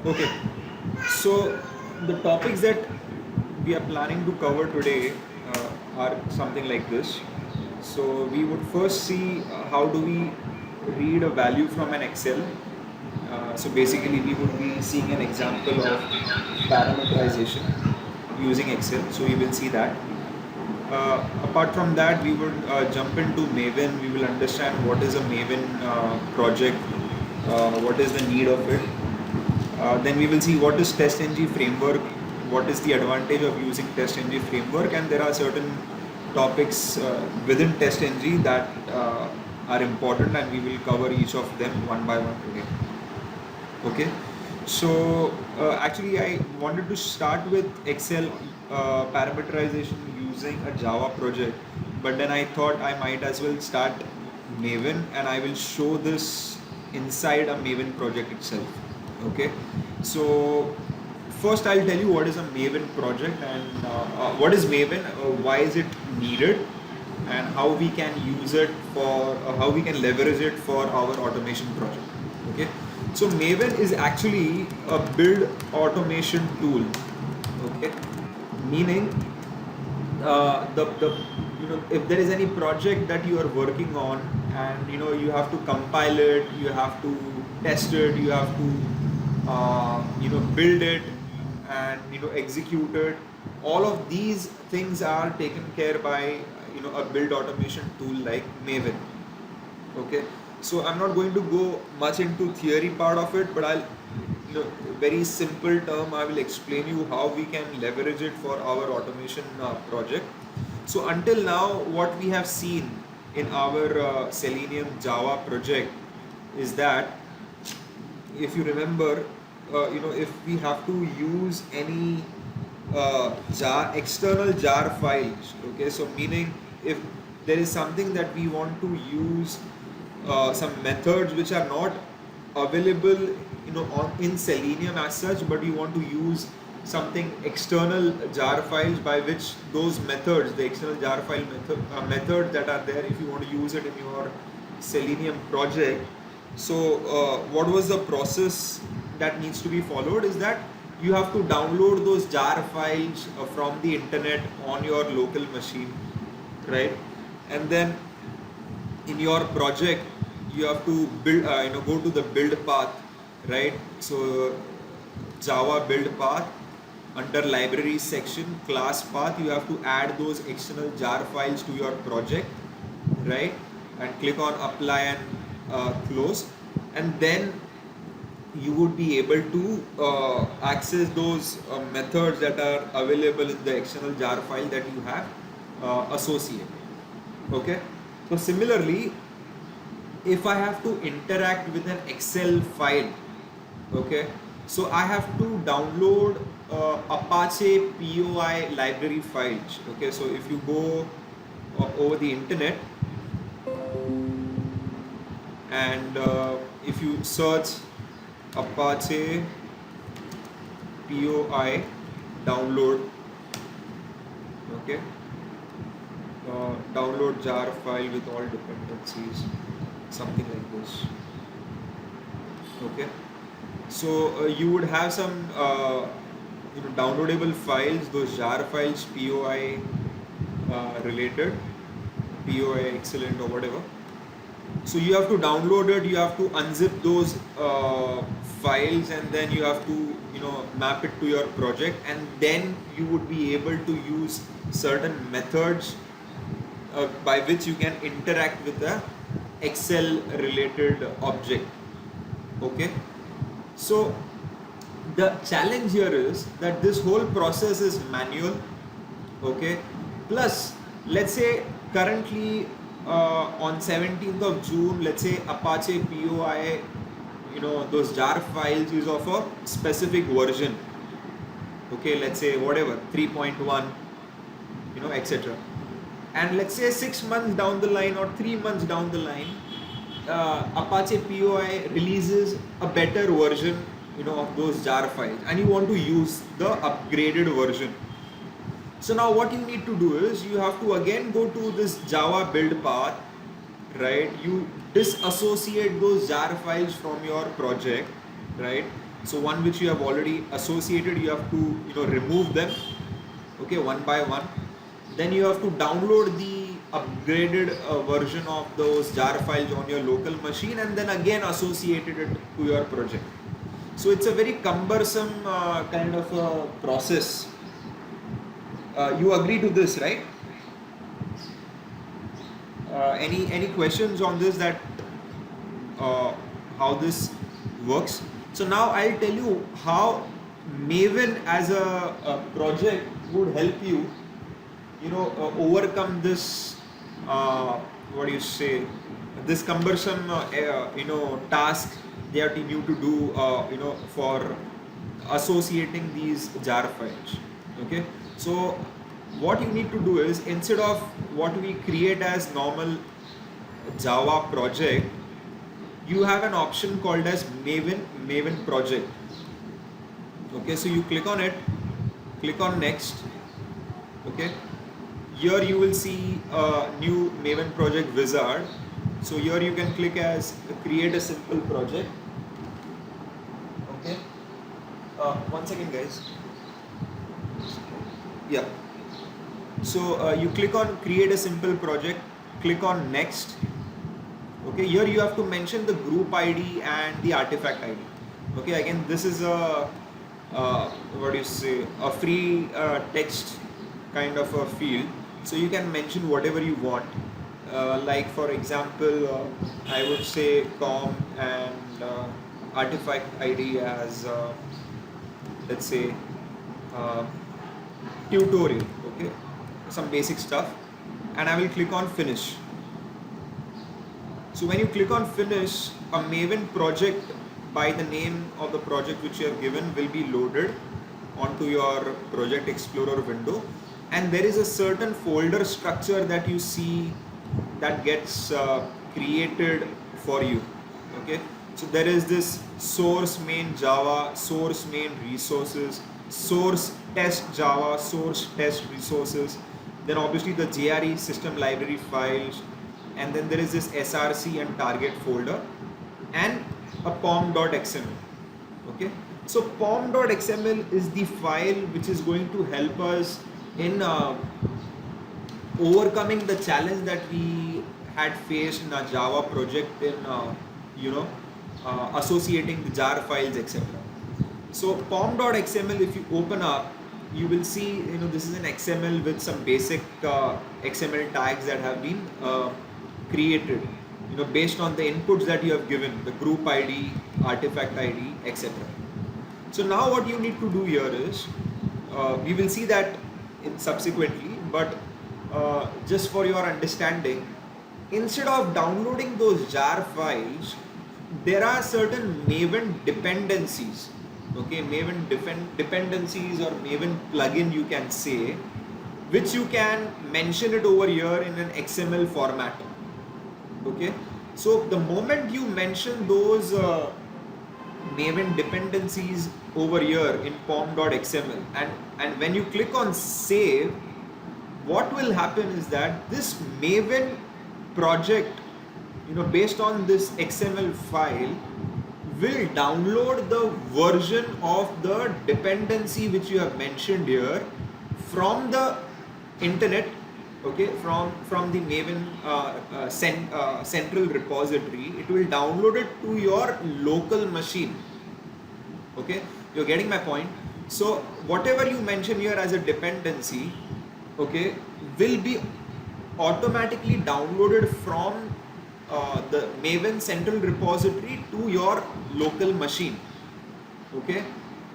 Okay, so the topics that we are planning to cover today are something like this. So we would first see how do we read a value from an Excel. So basically we would be seeing an example of parameterization using Excel. So we will see that. Apart from that, we would jump into Maven. We will understand what is a Maven project, what is the need of it. Then we will see what is TestNG framework, what is the advantage of using TestNG framework, and there are certain topics within TestNG that are important, and we will cover each of them one by one today. Okay, so actually I wanted to start with Excel parameterization using a Java project, but then I thought I might as well start Maven, and I will show this inside a Maven project itself. Okay, so first I'll tell you what is a Maven project and what is Maven, why is it needed, and how we can use it for how we can leverage it for our automation project. Okay, so Maven is actually a build automation tool. Okay, meaning the if there is any project that you are working on, and you have to compile it, you have to test it, you have to build it, and execute it. All of these things are taken care by a build automation tool like Maven. Okay, so I'm not going to go much into theory part of it, but I'll very simple term I will explain you how we can leverage it for our automation project. So until now what we have seen in our Selenium Java project is that, if you remember, if we have to use any external jar files, okay, so meaning if there is something that we want to use, some methods which are not available in Selenium as such, but you want to use something external jar files by which those methods, the external jar file methods that are there, if you want to use it in your Selenium project. So what was the process that needs to be followed is that you have to download those jar files from the internet on your local machine, right? And then in your project you have to build, go to the build path, right? So Java build path, under libraries section, class path, you have to add those external jar files to your project, right? And click on apply and close, and then you would be able to access those methods that are available in the external jar file that you have associated. Okay, so similarly, if I have to interact with an Excel file, okay, so I have to download Apache POI library files. Okay, so if you go over the internet and if you search Apache POI download, okay, download jar file with all dependencies, something like this. Okay, so you would have some downloadable files, those jar files, POI related, POI excellent or whatever. So you have to download it, you have to unzip those files, and then you have to map it to your project, and then you would be able to use certain methods by which you can interact with the Excel related object. Okay, so the challenge here is that this whole process is manual. Okay, plus let's say currently on 17th of June, let's say Apache POI, those jar files is of a specific version. Okay, let's say whatever 3.1, etc. And let's say 6 months down the line or 3 months down the line, Apache POI releases a better version of those jar files, and you want to use the upgraded version. So now what you need to do is you have to again go to this Java build path, right? You disassociate those jar files from your project, right? So one which you have already associated, you have to remove them, okay, one by one. Then you have to download the upgraded version of those jar files on your local machine, and then again associated it to your project. So it's a very cumbersome kind of a process. You agree to this, right? Any questions on this, that how this works? So now I'll tell you how Maven as a project would help you, overcome this, what do you say, this cumbersome, task that you need to do, for associating these jar files. Okay, so what you need to do is, instead of what we create as normal Java project, you have an option called as Maven project. Okay, so you click on it, click on next. Okay, here you will see a new Maven project wizard. So here you can click as create a simple project. Okay, one second guys. Yeah, so you click on create a simple project, click on next. Okay, here you have to mention the group ID and the artifact ID. Okay, again this is a what do you say, a free text kind of a field, so you can mention whatever you want. Like for example, I would say com and artifact ID as let's say tutorial. Okay, some basic stuff, and I will click on finish. So when you click on finish, a Maven project by the name of the project which you have given will be loaded onto your project explorer window, and there is a certain folder structure that you see that gets created for you. Okay, so there is this source main Java, source main resources, source test Java, source test resources, then obviously the JRE system library files, and then there is this SRC and target folder, and a pom.xml. Okay, so pom.xml is the file which is going to help us in overcoming the challenge that we had faced in our Java project in associating the jar files, etc. So pom.xml, if you open up, you will see this is an XML with some basic XML tags that have been created based on the inputs that you have given, the group ID, artifact ID, etc. So now what you need to do here is, we will see that subsequently, but just for your understanding, instead of downloading those jar files, there are certain Maven dependencies. Okay, Maven dependencies or Maven plugin you can say, which you can mention it over here in an XML format. Okay, so the moment you mention those Maven dependencies over here in pom.xml, and when you click on save, what will happen is that this Maven project, based on this XML file, will download the version of the dependency which you have mentioned here from the internet. Okay, from the Maven central repository. It will download it to your local machine. Okay, you're getting my point. So whatever you mention here as a dependency, okay, will be automatically downloaded from the Maven central repository to your local machine. Okay,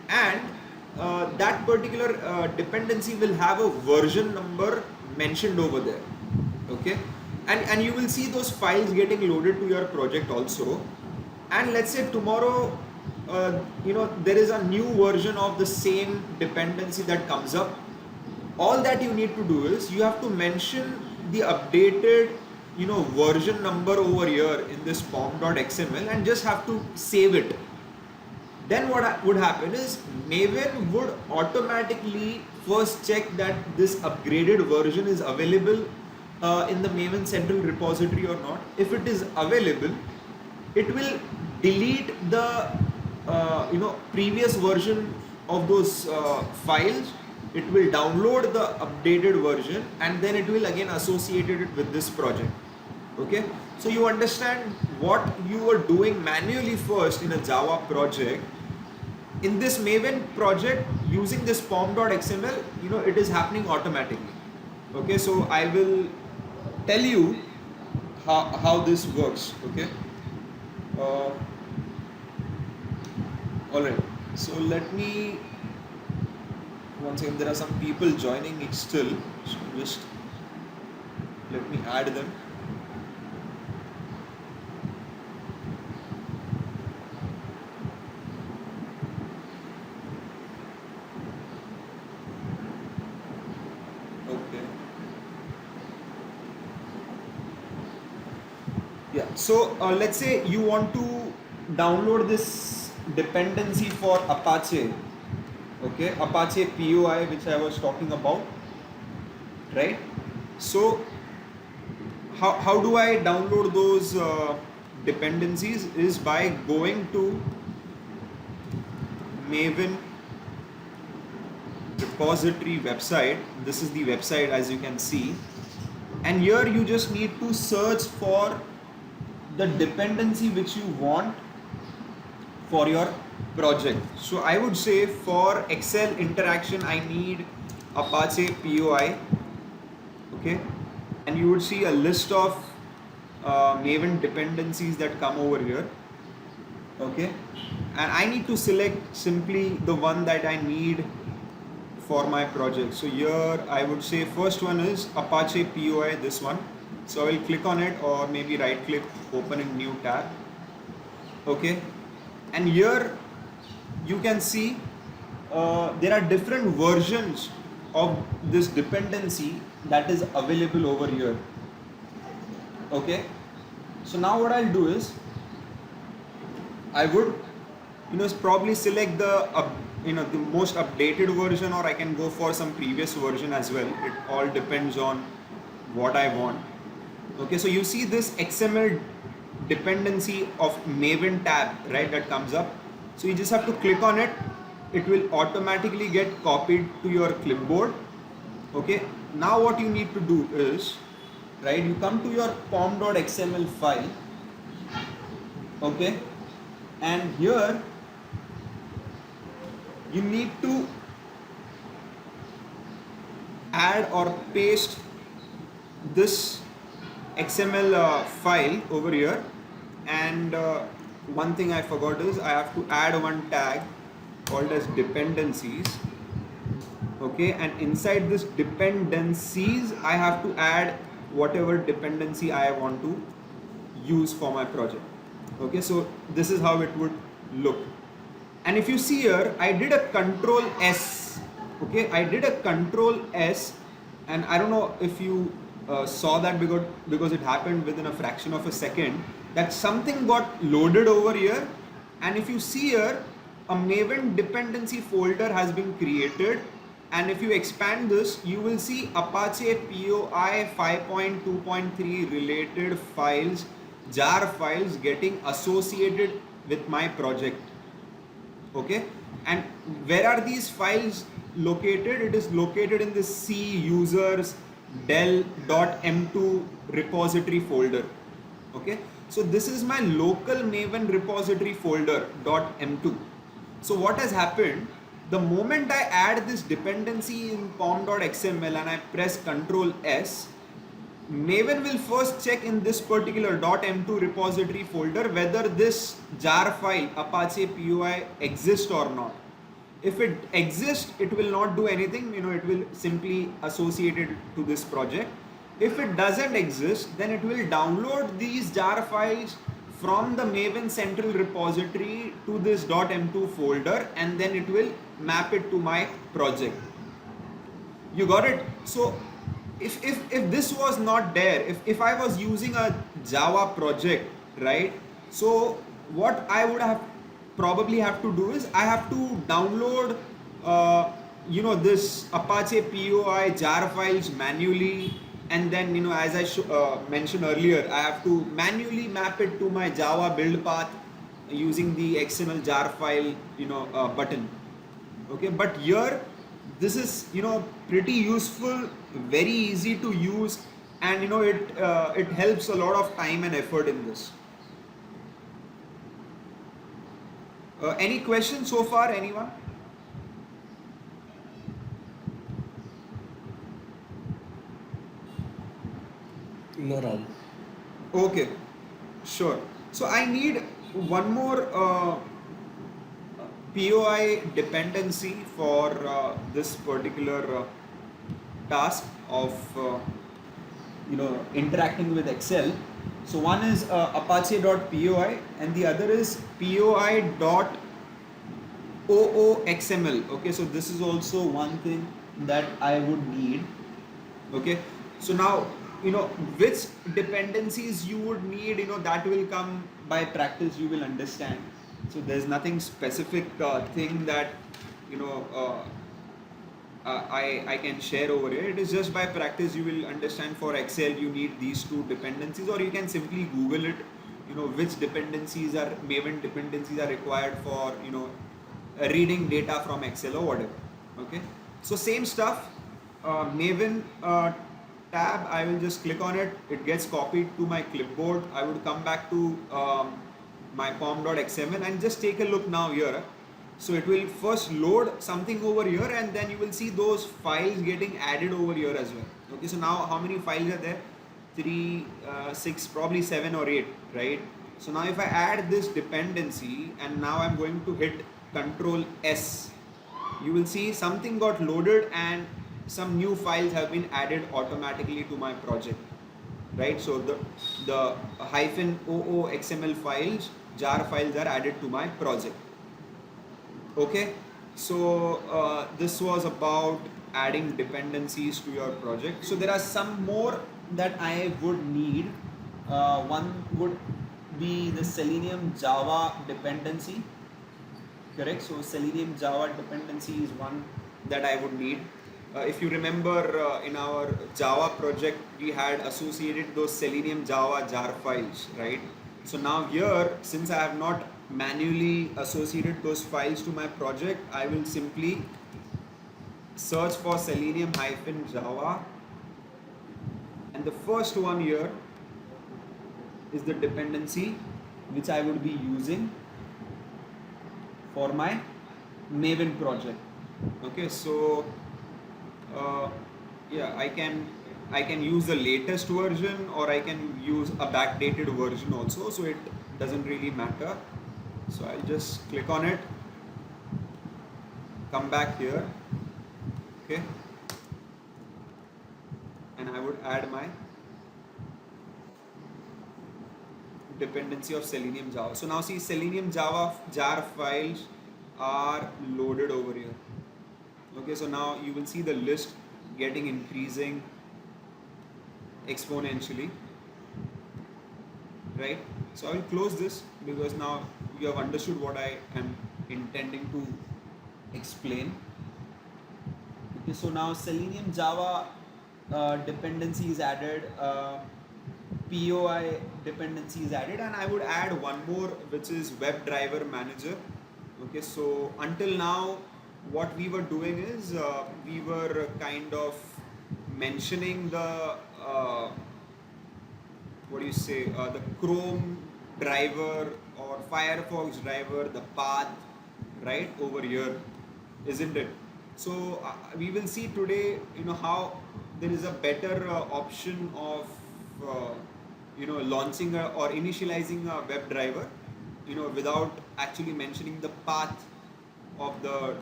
and that particular dependency will have a version number mentioned over there. Okay, and you will see those files getting loaded to your project also. And let's say tomorrow there is a new version of the same dependency that comes up. All that you need to do is you have to mention the updated version number over here in this pom.xml and just have to save it. Then what would happen is Maven would automatically first check that this upgraded version is available in the Maven central repository or not. If it is available, it will delete the previous version of those files, it will download the updated version and then it will again associate it with this project. Okay, so you understand what you are doing manually first in a Java project. In this Maven project, using this pom.xml, it is happening automatically. Okay, so I will tell you how this works. Okay, all right. So let me once again. There are some people joining it still. So just let me add them. Okay. Yeah. So let's say you want to download this dependency for Apache. Okay, Apache POI, which I was talking about, right? So how do I download those dependencies is by going to Maven repository website. This is the website, as you can see, and here you just need to search for the dependency which you want for your project. So I would say for Excel interaction I need Apache POI. Okay, and you would see a list of Maven dependencies that come over here. Okay, and I need to select simply the one that I need for my project. So here I would say first one is Apache POI, this one. So I will click on it, or maybe right click, open a new tab. Okay, and here you can see there are different versions of this dependency that is available over here. Okay, so now what I'll do is I would probably select the the most updated version, or I can go for some previous version as well. It all depends on what I want. Okay, so you see this XML dependency of Maven tab, right, that comes up. So you just have to click on it. It will automatically get copied to your clipboard. Okay, now what you need to do is, right, you come to your pom.xml file. Okay, and here you need to add or paste this XML file over here. And one thing I forgot is I have to add one tag called as dependencies. Okay, and inside this dependencies I have to add whatever dependency I want to use for my project. Okay, so this is how it would look. And if you see here, I did a control S. Okay, I did a control S, and I don't know if you saw that because it happened within a fraction of a second, that something got loaded over here. And if you see here, a Maven dependency folder has been created, and if you expand this, you will see Apache POI 5.2.3 related files, jar files getting associated with my project. Okay, and where are these files located? It is located in the C users del.m2 repository folder. Okay, so this is my local Maven repository folder .m2. So what has happened, the moment I add this dependency in pom.xml and I press Ctrl S, Maven will first check in this particular .m2 repository folder whether this jar file Apache POI exists or not. If it exists, it will not do anything, it will simply associate it to this project. If it doesn't exist, then it will download these jar files from the Maven central repository to this .m2 folder, and then it will map it to my project. You got it? So if this was not there, if I was using a Java project, right, so what I would have probably have to do is I have to download this Apache POI jar files manually, and then as I mentioned earlier, I have to manually map it to my Java build path, using the XML jar file button. Okay, but here this is pretty useful, very easy to use, and it helps a lot of time and effort in this. Any questions so far, anyone? No, Ram. Okay, sure. So I need one more POI dependency for this particular task of interacting with Excel. So one is apache.poi and the other is poi.ooxml. Okay, so this is also one thing that I would need. Okay, so now which dependencies you would need, that will come by practice, you will understand. So there's nothing specific thing that you know uh, I can share over here. It is just by practice you will understand. For Excel you need these two dependencies, or you can simply Google it, which dependencies are Maven dependencies are required for reading data from Excel or whatever. Okay, so same stuff. Maven tab, I will just click on it, it gets copied to my clipboard. I would come back to my pom.xml and just take a look now here. So it will first load something over here, and then you will see those files getting added over here as well. Okay, so now how many files are there? 3, 6, probably 7 or 8, right? So now if I add this dependency and now I'm going to hit Control S, you will see something got loaded and some new files have been added automatically to my project, right? So the -oo.xml files, jar files, are added to my project. Okay, so this was about adding dependencies to your project. So there are some more that I would need. One would be the Selenium Java dependency. Correct. So Selenium Java dependency is one that I would need. If you remember, in our Java project, we had associated those Selenium Java jar files, right? So now here, since I have not manually associated those files to my project, I will simply search for Selenium-Java, and the first one here is the dependency which I would be using for my Maven project. Okay, so yeah, I can use the latest version, or I can use a backdated version also, so it doesn't really matter. So I'll just click on it, come back here, okay, and I would add my dependency of Selenium Java. So now see, Selenium Java jar files are loaded over here. Okay, so now you will see the list getting increasing exponentially, right? So I will close this because now you have understood what I am intending to explain. Okay, so now Selenium Java dependency is added, POI dependency is added, and I would add one more, which is WebDriver Manager. Okay, so until now what we were doing is we were kind of mentioning the what do you say, the Chrome driver or Firefox driver, the path, right over here, isn't it? So we will see today, how there is a better option of launching or initializing a web driver, without actually mentioning the path of the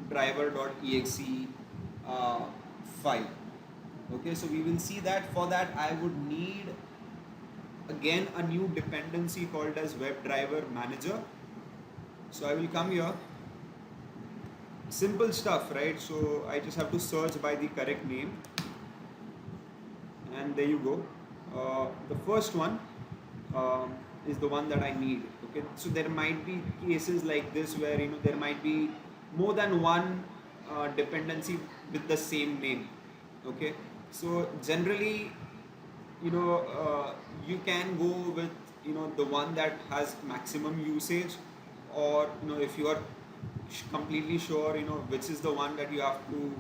driver.exe uh, file. Okay, so we will see that. For that I would need again a new dependency called as WebDriver Manager. So I will come here, simple stuff, right? So I just have to search by the correct name, and there you go. The first one is the one that I need. Okay, so there might be cases like this where there might be more than one dependency with the same name. Okay, so generally you can go with the one that has maximum usage, or if you are completely sure which is the one that you have to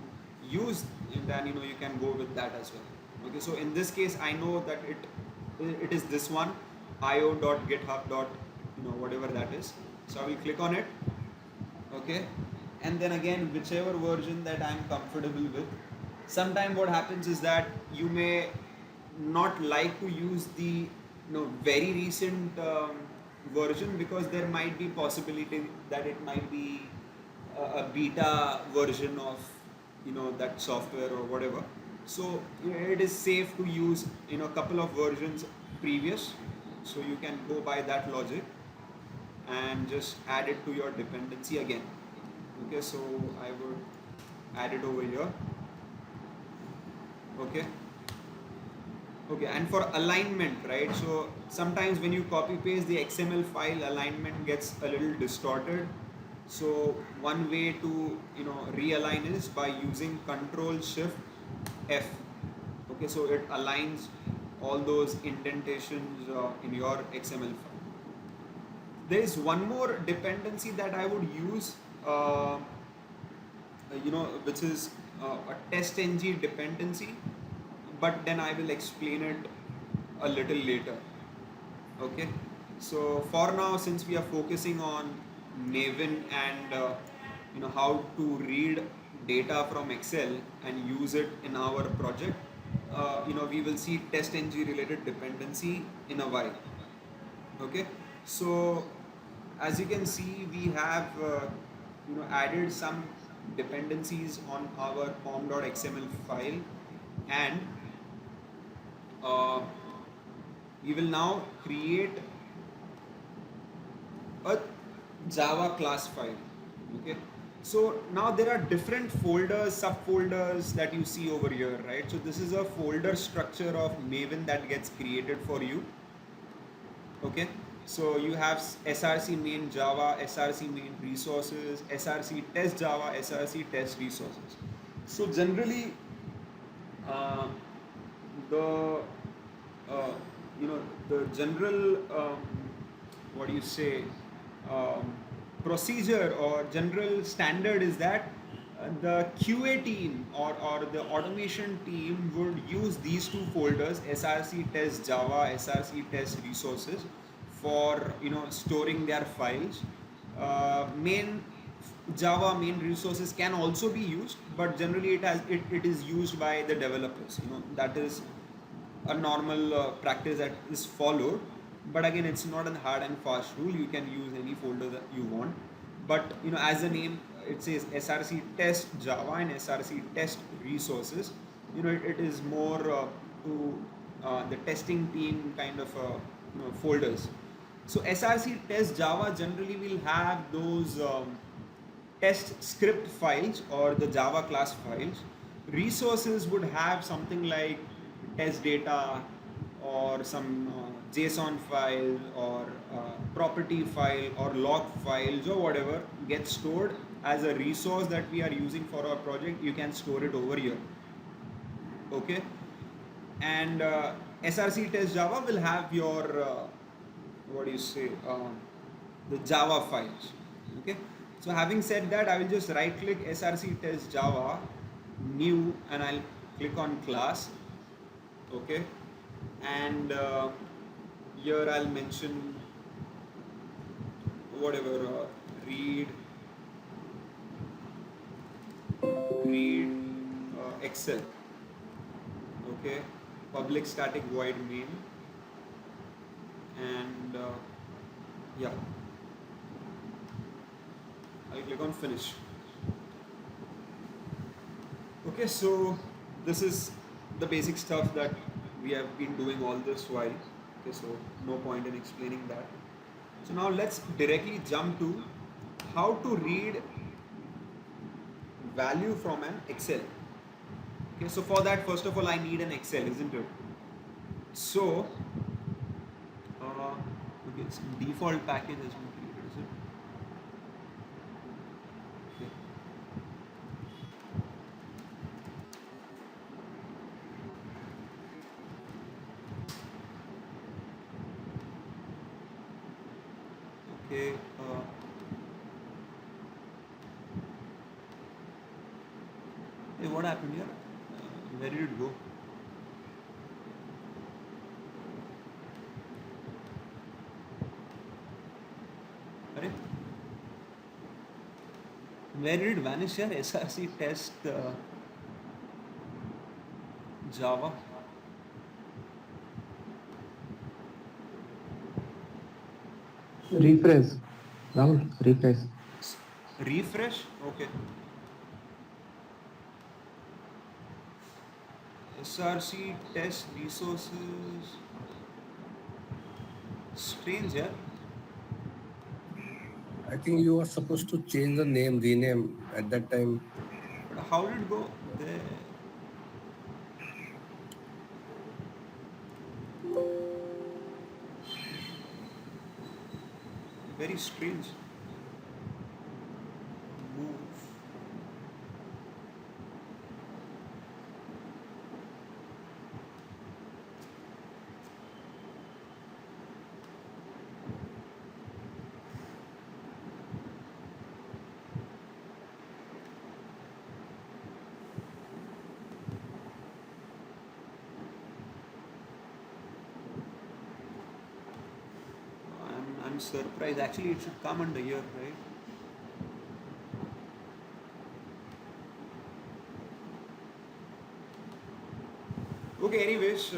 use, and then you can go with that as well. Okay, so in this case I know that it is this one, io.github dot whatever that is. So I will click on it. Okay, and then again whichever version that I'm comfortable with. Sometime what happens is that you may not like to use the very recent version, because there might be possibility that it might be a beta version of that software or whatever. So it is safe to use a couple of versions previous, so you can go by that logic and just add it to your dependency again. Okay, so I would add it over here. Okay, okay, and for alignment, right? So sometimes when you copy paste the XML file, alignment gets a little distorted. So one way to realign is by using Control Shift F. Okay, so it aligns all those indentations in your XML file. There is one more dependency that I would use, which is a TestNG dependency, but then I will explain it a little later. Okay, so for now, since we are focusing on Maven and how to read data from Excel and use it in our project, we will see TestNG related dependency in a while. Okay, so as you can see, we have added some dependencies on our pom.xml file, and uh, we will now create a Java class file. Okay, so now there are different folders, subfolders that you see over here, right? So this is a folder structure of Maven that gets created for you. Okay, so you have src main Java, src main resources, src test Java, src test resources. So generally uh, the uh, the general what do you say, um, procedure or general standard is that the QA team or the automation team would use these two folders, src test Java, src test resources, for storing their files. Main Java main resources can also be used, but generally it is used by the developers. That is a normal practice that is followed. But again, it's not a hard and fast rule. You can use any folder that you want. But as the name it says, src test Java and src test resources. It is more to the testing team kind of folders. So src test Java generally will have those test script files or the Java class files. Resources would have something like test data or some JSON file or property file or log files or whatever gets stored as a resource that we are using for our project. You can store it over here. Okay, and src test Java will have your what do you say, the Java files. Okay, so having said that, I will just right click src test Java, new, and I'll click on class. Okay, and here I'll mention whatever, read Excel. Okay, public static void main, and yeah, I'll click on finish. Okay, so this is the basic stuff that we have been doing all this while. Okay, so no point in explaining that. So now let's directly jump to how to read value from an Excel. Okay, so for that, first of all, I need an Excel, isn't it? So, okay, it's default package has been created, is it? Okay. Okay. Hey, what happened here? Where did it go? Arey? Where did it vanish here? SRC test Java. Refresh. Rahul, refresh. Refresh? Okay. SRC test resources. Strange, yeah. I think you are supposed to change the name, rename at that time. But how did it go there? Very strange. Move. I'm surprised. Actually, it should come under here, right? Okay. Anyways,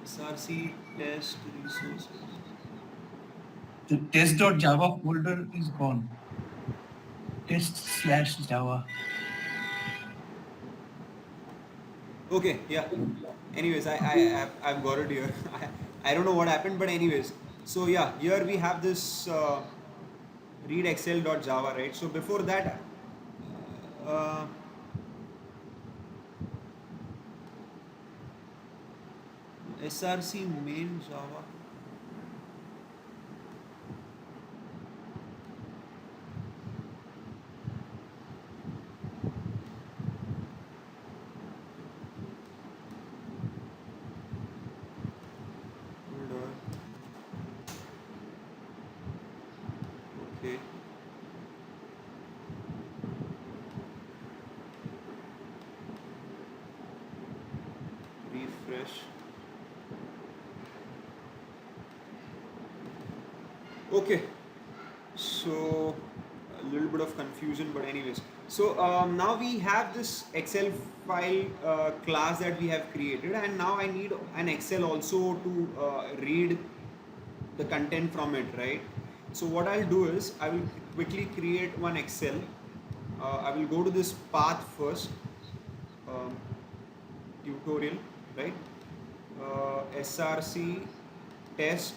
SRC test resources. The test.java folder is gone. Test/java. Okay. Yeah. Anyways, I've got it here. I don't know what happened, but anyways. So yeah, here we have this read excel.java, right? So before that, uh, SRC main Java. Hold on. Okay. Refresh. Okay. So a little bit of confusion, but anyways. So now we have this Excel file class that we have created, and now I need an Excel also to read the content from it, right? So what I'll do is I will quickly create one Excel. I will go to this path first, um, tutorial, right? SRC test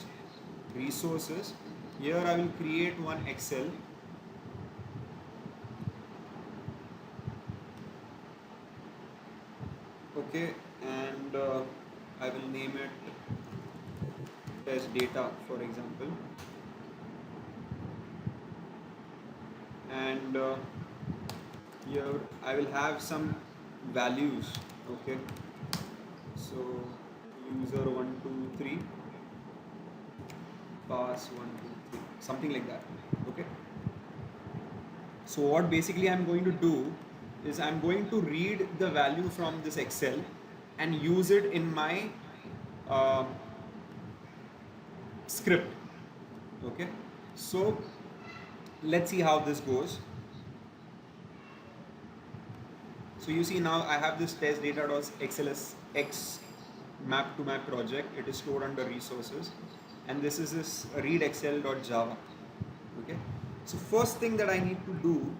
resources. Here I will create one Excel. Okay, and I will name it test data, for example, and here I will have some values. Okay, so user 123, pass 123, something like that. Okay, so what basically I'm going to do is I'm going to read the value from this Excel and use it in my uh, script. Okay, so let's see how this goes. So you see now I have this test data.xlsx map to map project. It is stored under resources, and this is this read excel.java. Okay, so first thing that I need to do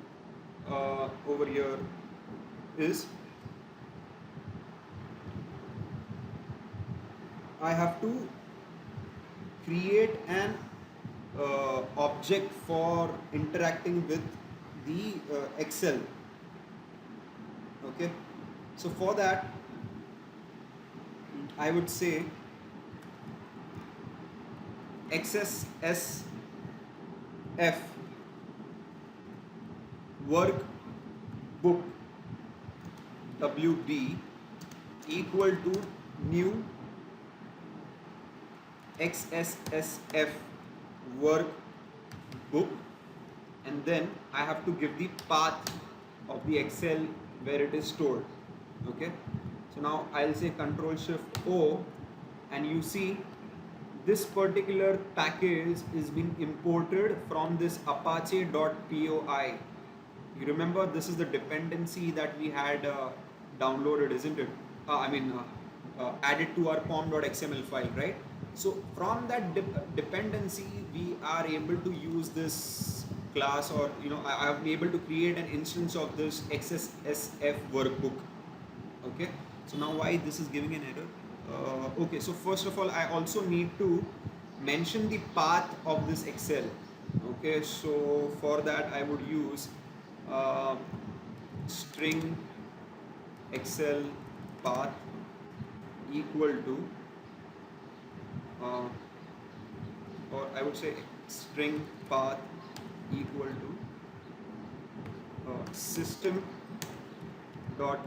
over here is I have to create an object for interacting with the Excel. Okay, so for that I would say XSSF workbook WB equal to new XSSF workbook, and then I have to give the path of the Excel where it is stored. Okay, so now I'll say Control Shift O, and you see this particular package is being imported from this apache.py. You remember, this is the dependency that we had downloaded, isn't it? Added to our pom.xml file, right? So from that dependency, we are able to use this class, or I am able to create an instance of this XSSF workbook. Okay, so now why this is giving an error? Okay, so first of all, I also need to mention the path of this Excel. Okay, so for that I would use uh, string Excel path equal to uh, or I would say string path equal to system dot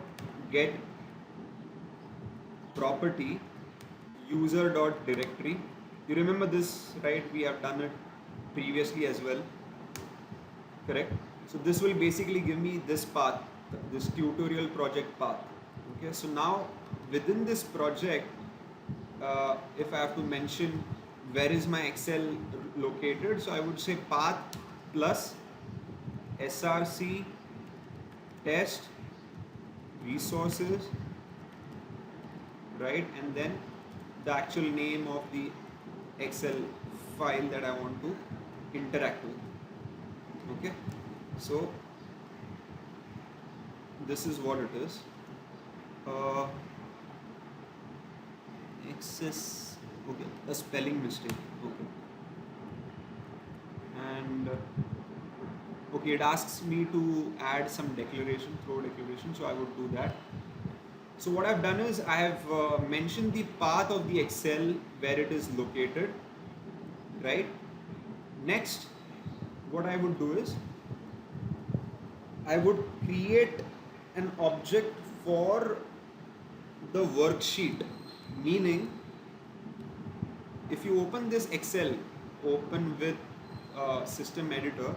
get property user dot directory. You remember this, right? We have done it previously as well, correct? So this will basically give me this path, this tutorial project path. Okay, so now within this project, if I have to mention where is my Excel located, so I would say path plus src test resources, right? And then the actual name of the Excel file that I want to interact with. Okay, so this is what it is. Access, okay, a spelling mistake. Okay, and okay, it asks me to add some declaration, throw declaration, so I would do that. So what I've done is I have mentioned the path of the Excel where it is located, right? Next, what I would do is I would create an object for the worksheet, meaning if you open this Excel, open with system editor,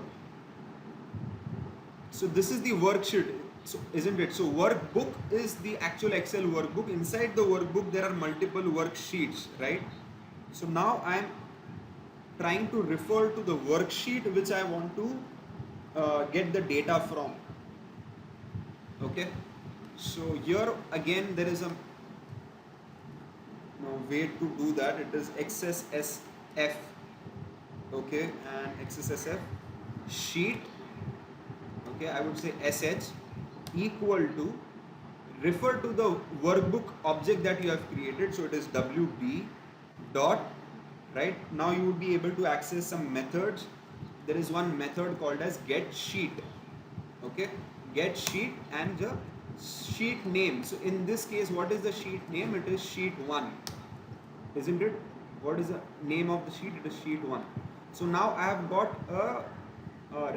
so this is the worksheet, so isn't it? So workbook is the actual Excel workbook. Inside the workbook there are multiple worksheets, right? So now I am trying to refer to the worksheet which I want to get the data from. Okay, so here again there is a way to do that. It is XSSF, okay, and XSSF sheet, okay, I would say sh equal to refer to the workbook object that you have created, so it is wb dot, right? Now you would be able to access some methods. There is one method called as get sheet, okay, get sheet, and the sheet name. So in this case, what is the sheet name? It is sheet 1, isn't it? What is the name of the sheet? It is sheet 1. So now I have got a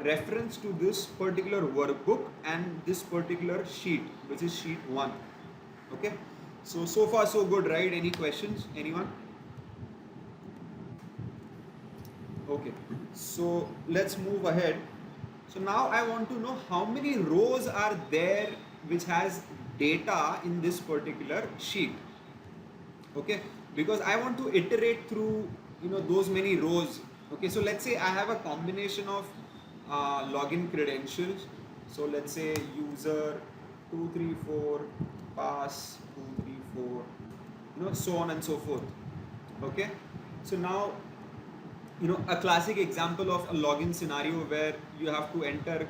reference to this particular workbook and this particular sheet, which is sheet 1. Okay, so far so good, right? Any questions, anyone? Okay, so let's move ahead. So now I want to know how many rows are there which has data in this particular sheet. Okay, because I want to iterate through those many rows. Okay, so let's say I have a combination of login credentials. So let's say user 234 pass 234, so on and so forth. Okay, so now a classic example of a login scenario where you have to enter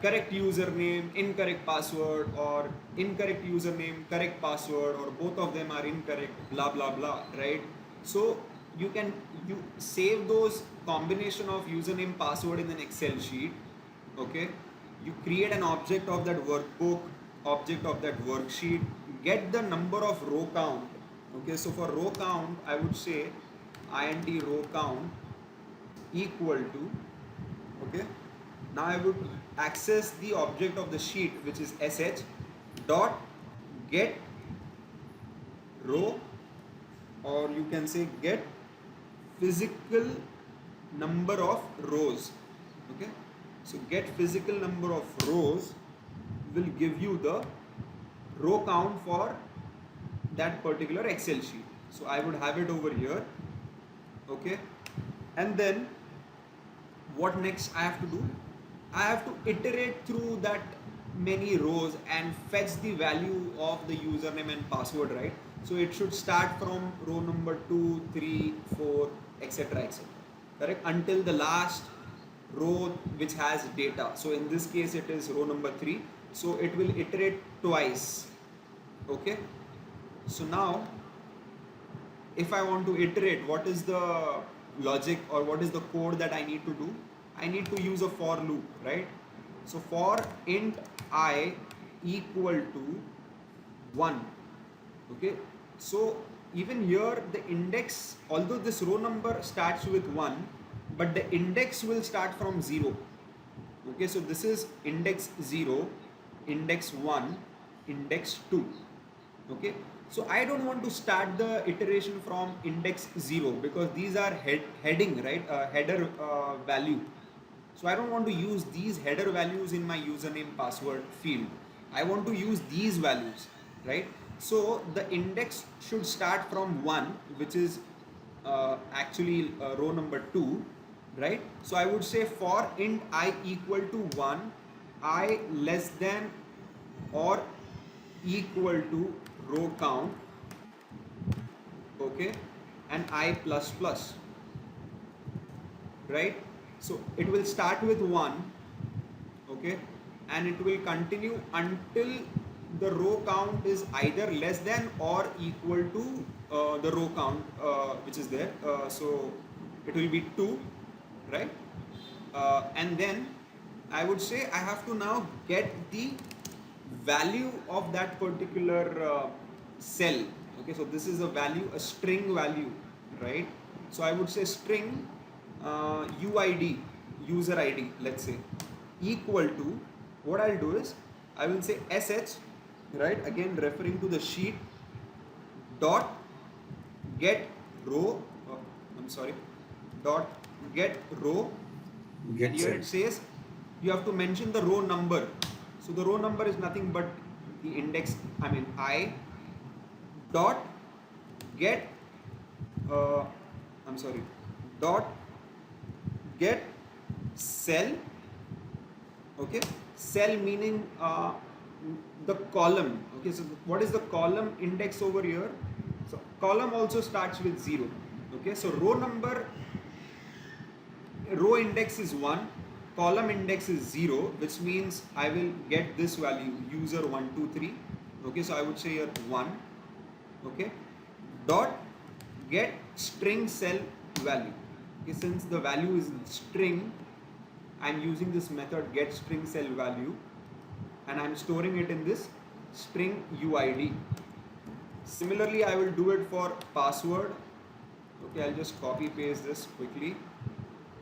correct username, incorrect password, or incorrect username, correct password, or both of them are incorrect, blah blah blah, right? So you save those combination of username, password in an Excel sheet. Okay, you create an object of that workbook, object of that worksheet, get the number of row count. Okay, so for row count I would say int row count equal to, okay, now I would access the object of the sheet, which is sh dot get row or you can say get physical number of rows. Okay, so get physical number of rows will give you the row count for that particular Excel sheet. So I would have it over here. Okay, and then what next I have to do? I have to iterate through that many rows and fetch the value of the username and password, right? So it should start from row number 2, 3, 4, etc., etc. Correct? Until the last row which has data. So in this case it is row number 3. So it will iterate twice. Okay. So now if I want to iterate, what is the logic or what is the code that I need to do? I need to use a for loop, right? So for int I equal to 1. Okay, so even here the index, although this row number starts with 1, but the index will start from 0. Okay, so this is index 0, index 1, index 2. Okay, so I don't want to start the iteration from index 0 because these are heading, right? Header value. So I don't want to use these header values in my username password field. I want to use these values, right? So the index should start from 1, which is actually row number 2, right? So I would say for int I equal to 1, I less than or equal to row count, okay, and I plus plus, right? So it will start with 1, okay, and it will continue until the row count is either less than or equal to the row count which is there. So it will be 2, right? And then I would say I have to now get the value of that particular cell. Okay, so this is a value, a string value, right? So I would say string UID, user ID, let's say, equal to, what I'll do is I will say sh, right, again referring to the sheet, dot get row, I'm sorry, dot get row, and Get here cell. it says you have to mention the row number. So the row number is nothing but the index, I mean I dot get I'm sorry, dot get cell. Okay, cell meaning the column. Okay, so what is the column index over here? So column also starts with 0. Okay, so row index is 1, column index is 0, which means I will get this value user 123. Okay, so I would say here 1. Okay, dot get string cell value. Okay, since the value is string, I'm using this method get string cell value, and I'm storing it in this string UID. Similarly, I will do it for password. Okay, I'll just copy paste this quickly,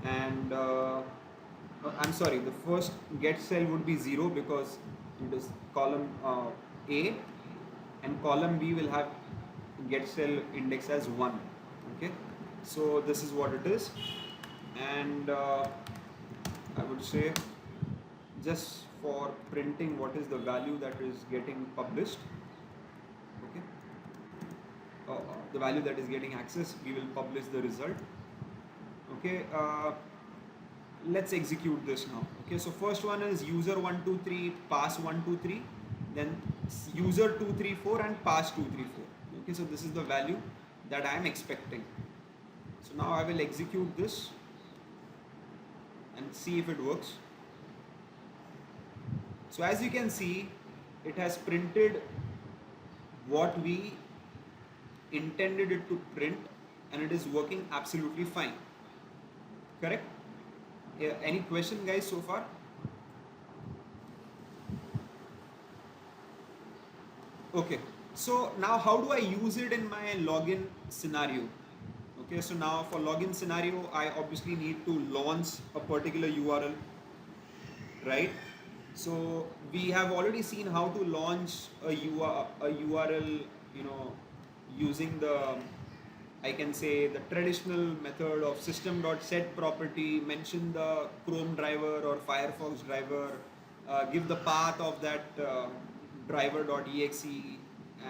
and I'm sorry, the first get cell would be 0 because it is column A, and column B will have get cell index as 1. Okay, so this is what it is, and I would say just for printing what is the value that is getting published. Okay, the value that is getting access, we will publish the result. Okay, let's execute this now. Okay, so first one is user 123 pass 123, then user 234 and pass 234. Okay, so this is the value that I am expecting. So now I will execute this and see if it works. So as you can see, it has printed what we intended it to print, and it is working absolutely fine. Correct? Yeah, any question guys so far? Okay, so now how do I use it in my login scenario? Okay, so now for login scenario, I obviously need to launch a particular URL, right? So we have already seen how to launch a URL, using the I can say the traditional method of system.set property, mention the Chrome driver or Firefox driver, give the path of that driver.exe,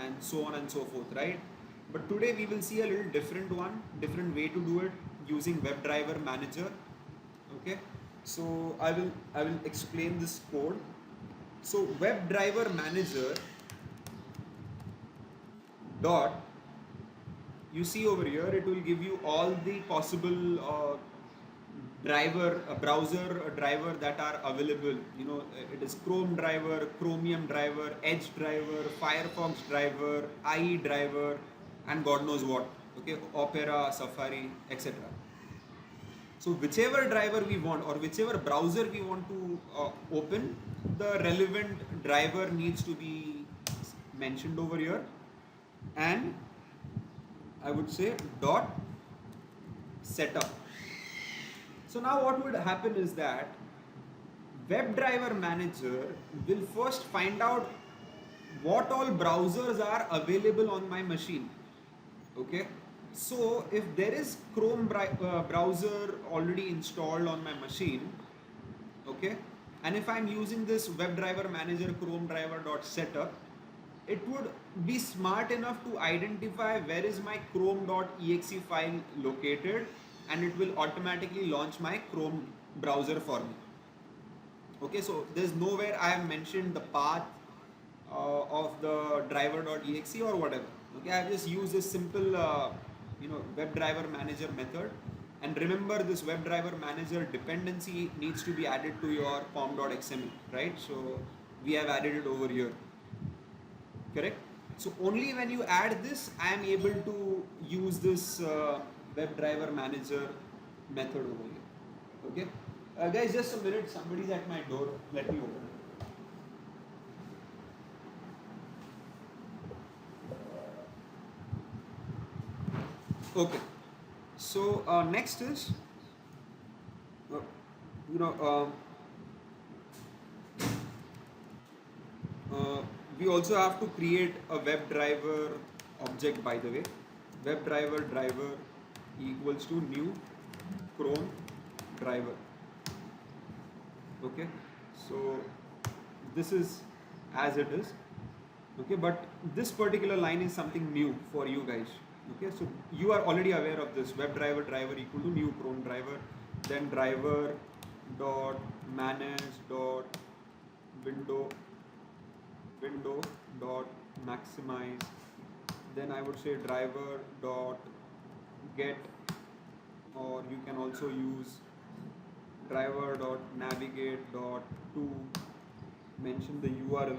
and so on and so forth, right? But today we will see a little different one, different way to do it using WebDriver Manager. Okay, so I will explain this code. So WebDriver Manager dot, you see over here it will give you all the possible browser driver that are available. You know, it is Chrome driver, Chromium driver, Edge driver, Firefox driver, IE driver, and God knows what. Okay, Opera, Safari, etc. So whichever driver we want or whichever browser we want to open, the relevant driver needs to be mentioned over here, and I would say dot setup. So now what would happen is that WebDriver Manager will first find out what all browsers are available on my machine. Okay, so if there is Chrome browser already installed on my machine, okay, and if I'm using this WebDriver Manager Chrome driver.setup, it would be smart enough to identify where is my chrome.exe file located, and it will automatically launch my Chrome browser for me. Okay, so there's nowhere I have mentioned the path of the driver.exe or whatever. Okay, I have just used this simple WebDriver Manager method. And remember, this WebDriver Manager dependency needs to be added to your pom.xml, right? So we have added it over here. Correct? So only when you add this, I am able to use this WebDriver Manager method over here. Okay? Guys, just a minute. Somebody's at my door. Let me open it. Okay. So next is, uh, you know, we also have to create a WebDriver object, by the way. WebDriver driver equals to new Chrome driver. Okay, so this is as it is. Okay, but this particular line is something new for you guys. Okay, so you are already aware of this. WebDriver driver equal to new Chrome driver, then driver dot manage dot window dot maximize, then I would say driver dot get, or you can also use driver dot navigate dot to mention the URL.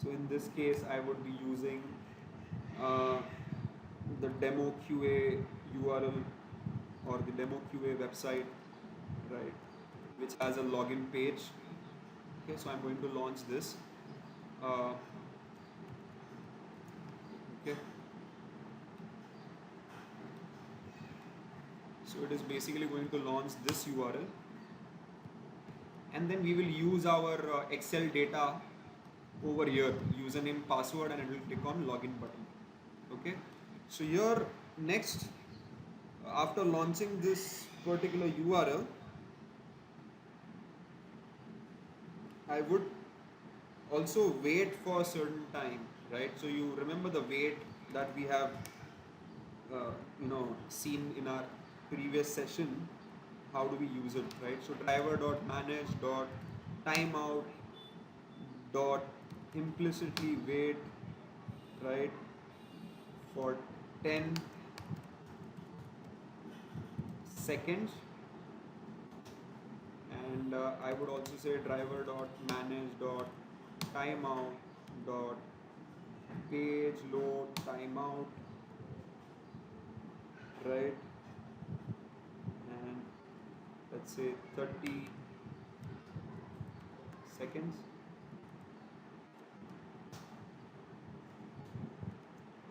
So in this case I would be using uh, the demo QA URL or the demo QA website, right, which has a login page. Okay, so I'm going to launch this. Okay, so it is basically going to launch this URL, and then we will use our Excel data over here, username, password, and it will click on login button. Okay, so here next, after launching this particular URL, I would also wait for a certain time, right? So you remember the wait that we have seen in our previous session. How do we use it, right? So driver dot manage dot timeout dot implicitly wait, right, for 10 seconds, and I would also say driver dot manage dot timeout dot page load timeout, right, and let's say 30 seconds.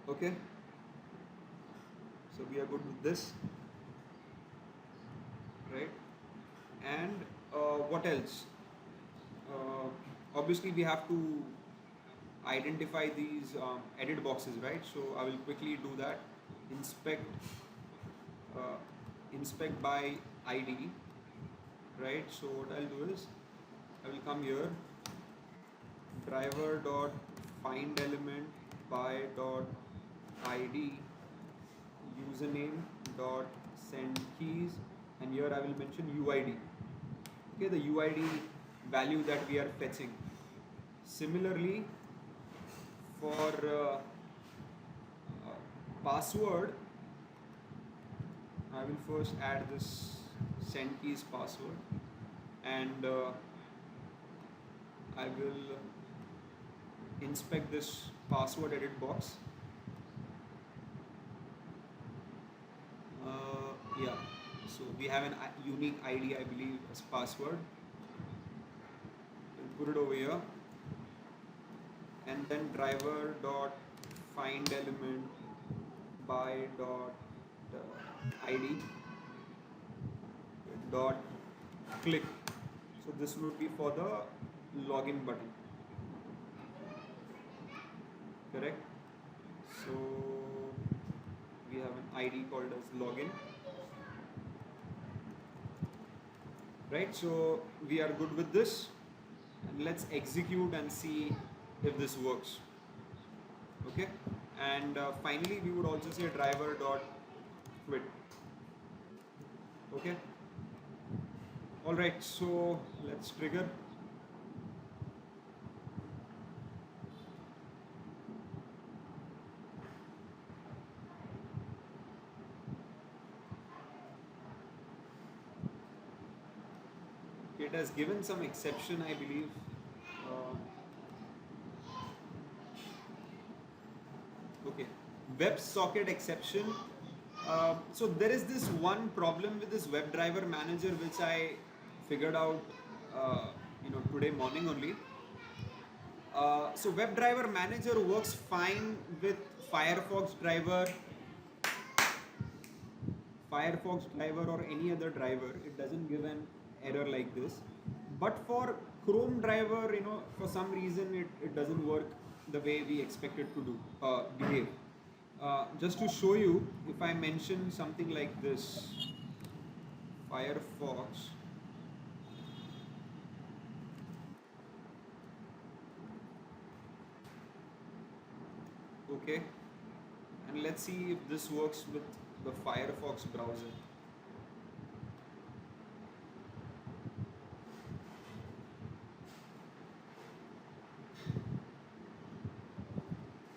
Okay, so we are good with this, right? And what else? Obviously we have to identify these edit boxes, right? So I will quickly do that. Inspect uh, inspect by ID, right? So what I'll do is I will come here, driver dot find element by dot ID, username dot send keys, and here I will mention UID. Okay, the UID value that we are fetching. Similarly, for password, I will first add this send keys password, and I will inspect this password edit box. Yeah, so we have an unique ID, I believe, as password. We'll put it over here, and then driver dot find element by dot ID dot click. So this would be for the login button, correct? So we have an ID called as login, right? So we are good with this, and let's execute and see if this works. Okay, and finally we would also say driver dot quit. Okay, all right, so let's trigger. It has given some exception, I believe. Uh, okay, WebSocket exception. So there is this one problem with this WebDriver manager which I figured out, today morning only. So WebDriver manager works fine with Firefox driver, or any other driver. It doesn't give an error like this. But for Chrome driver, for some reason it doesn't work the way we expect it to behave. Just to show you, if I mention something like this, Firefox, okay, and let's see if this works with the Firefox browser.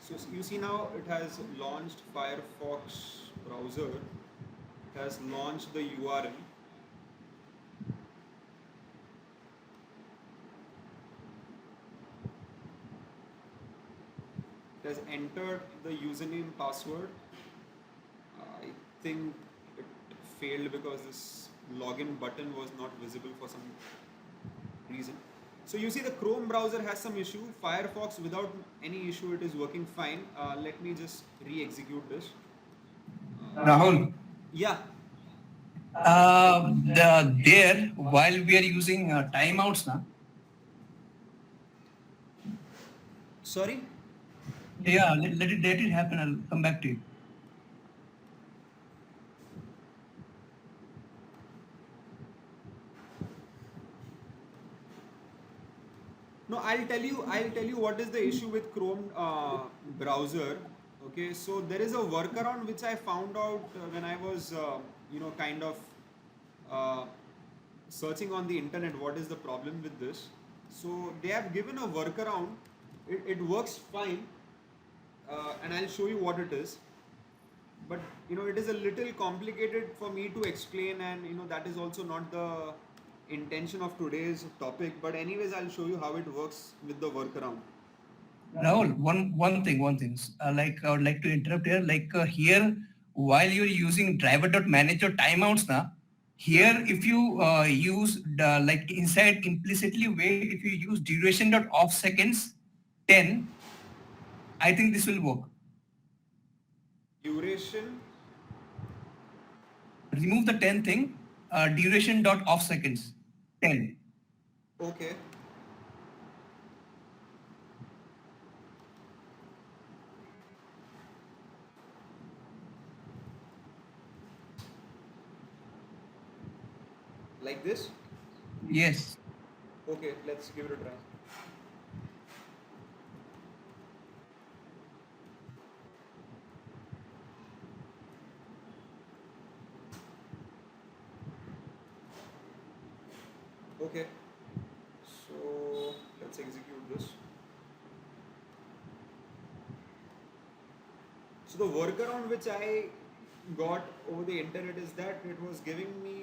So you see now it has launched Firefox browser. It has launched the URL. It has entered the username password. I think it failed because this login button was not visible for some reason. So you see the Chrome browser has some issue. Firefox without any issue, it is working fine. Let me just re-execute this. Rahul, Yeah. there while we are using timeouts now. Sorry? Yeah, let it happen. I'll come back to you. No, I'll tell you what is the issue with Chrome browser. Okay, so there is a workaround which I found out when I was, kind of uh, searching on the internet. What is the problem with this? So they have given a workaround. It works fine, and I'll show you what it is. But it is a little complicated for me to explain, and that is also not the intention of today's topic. But anyways, I'll show you how it works with the workaround. Rahul, one thing. Like I would like to interrupt here. Like here, while you're using driver.manage your timeouts now, here if you use like inside implicitly wait, if you use duration.off seconds 10, I think this will work. Duration. Remove the 10 thing, duration.off seconds 10. Okay. Like this? Yes. Okay, let's give it a try. Okay, so let's execute this. So the workaround which I got over the internet is that it was giving me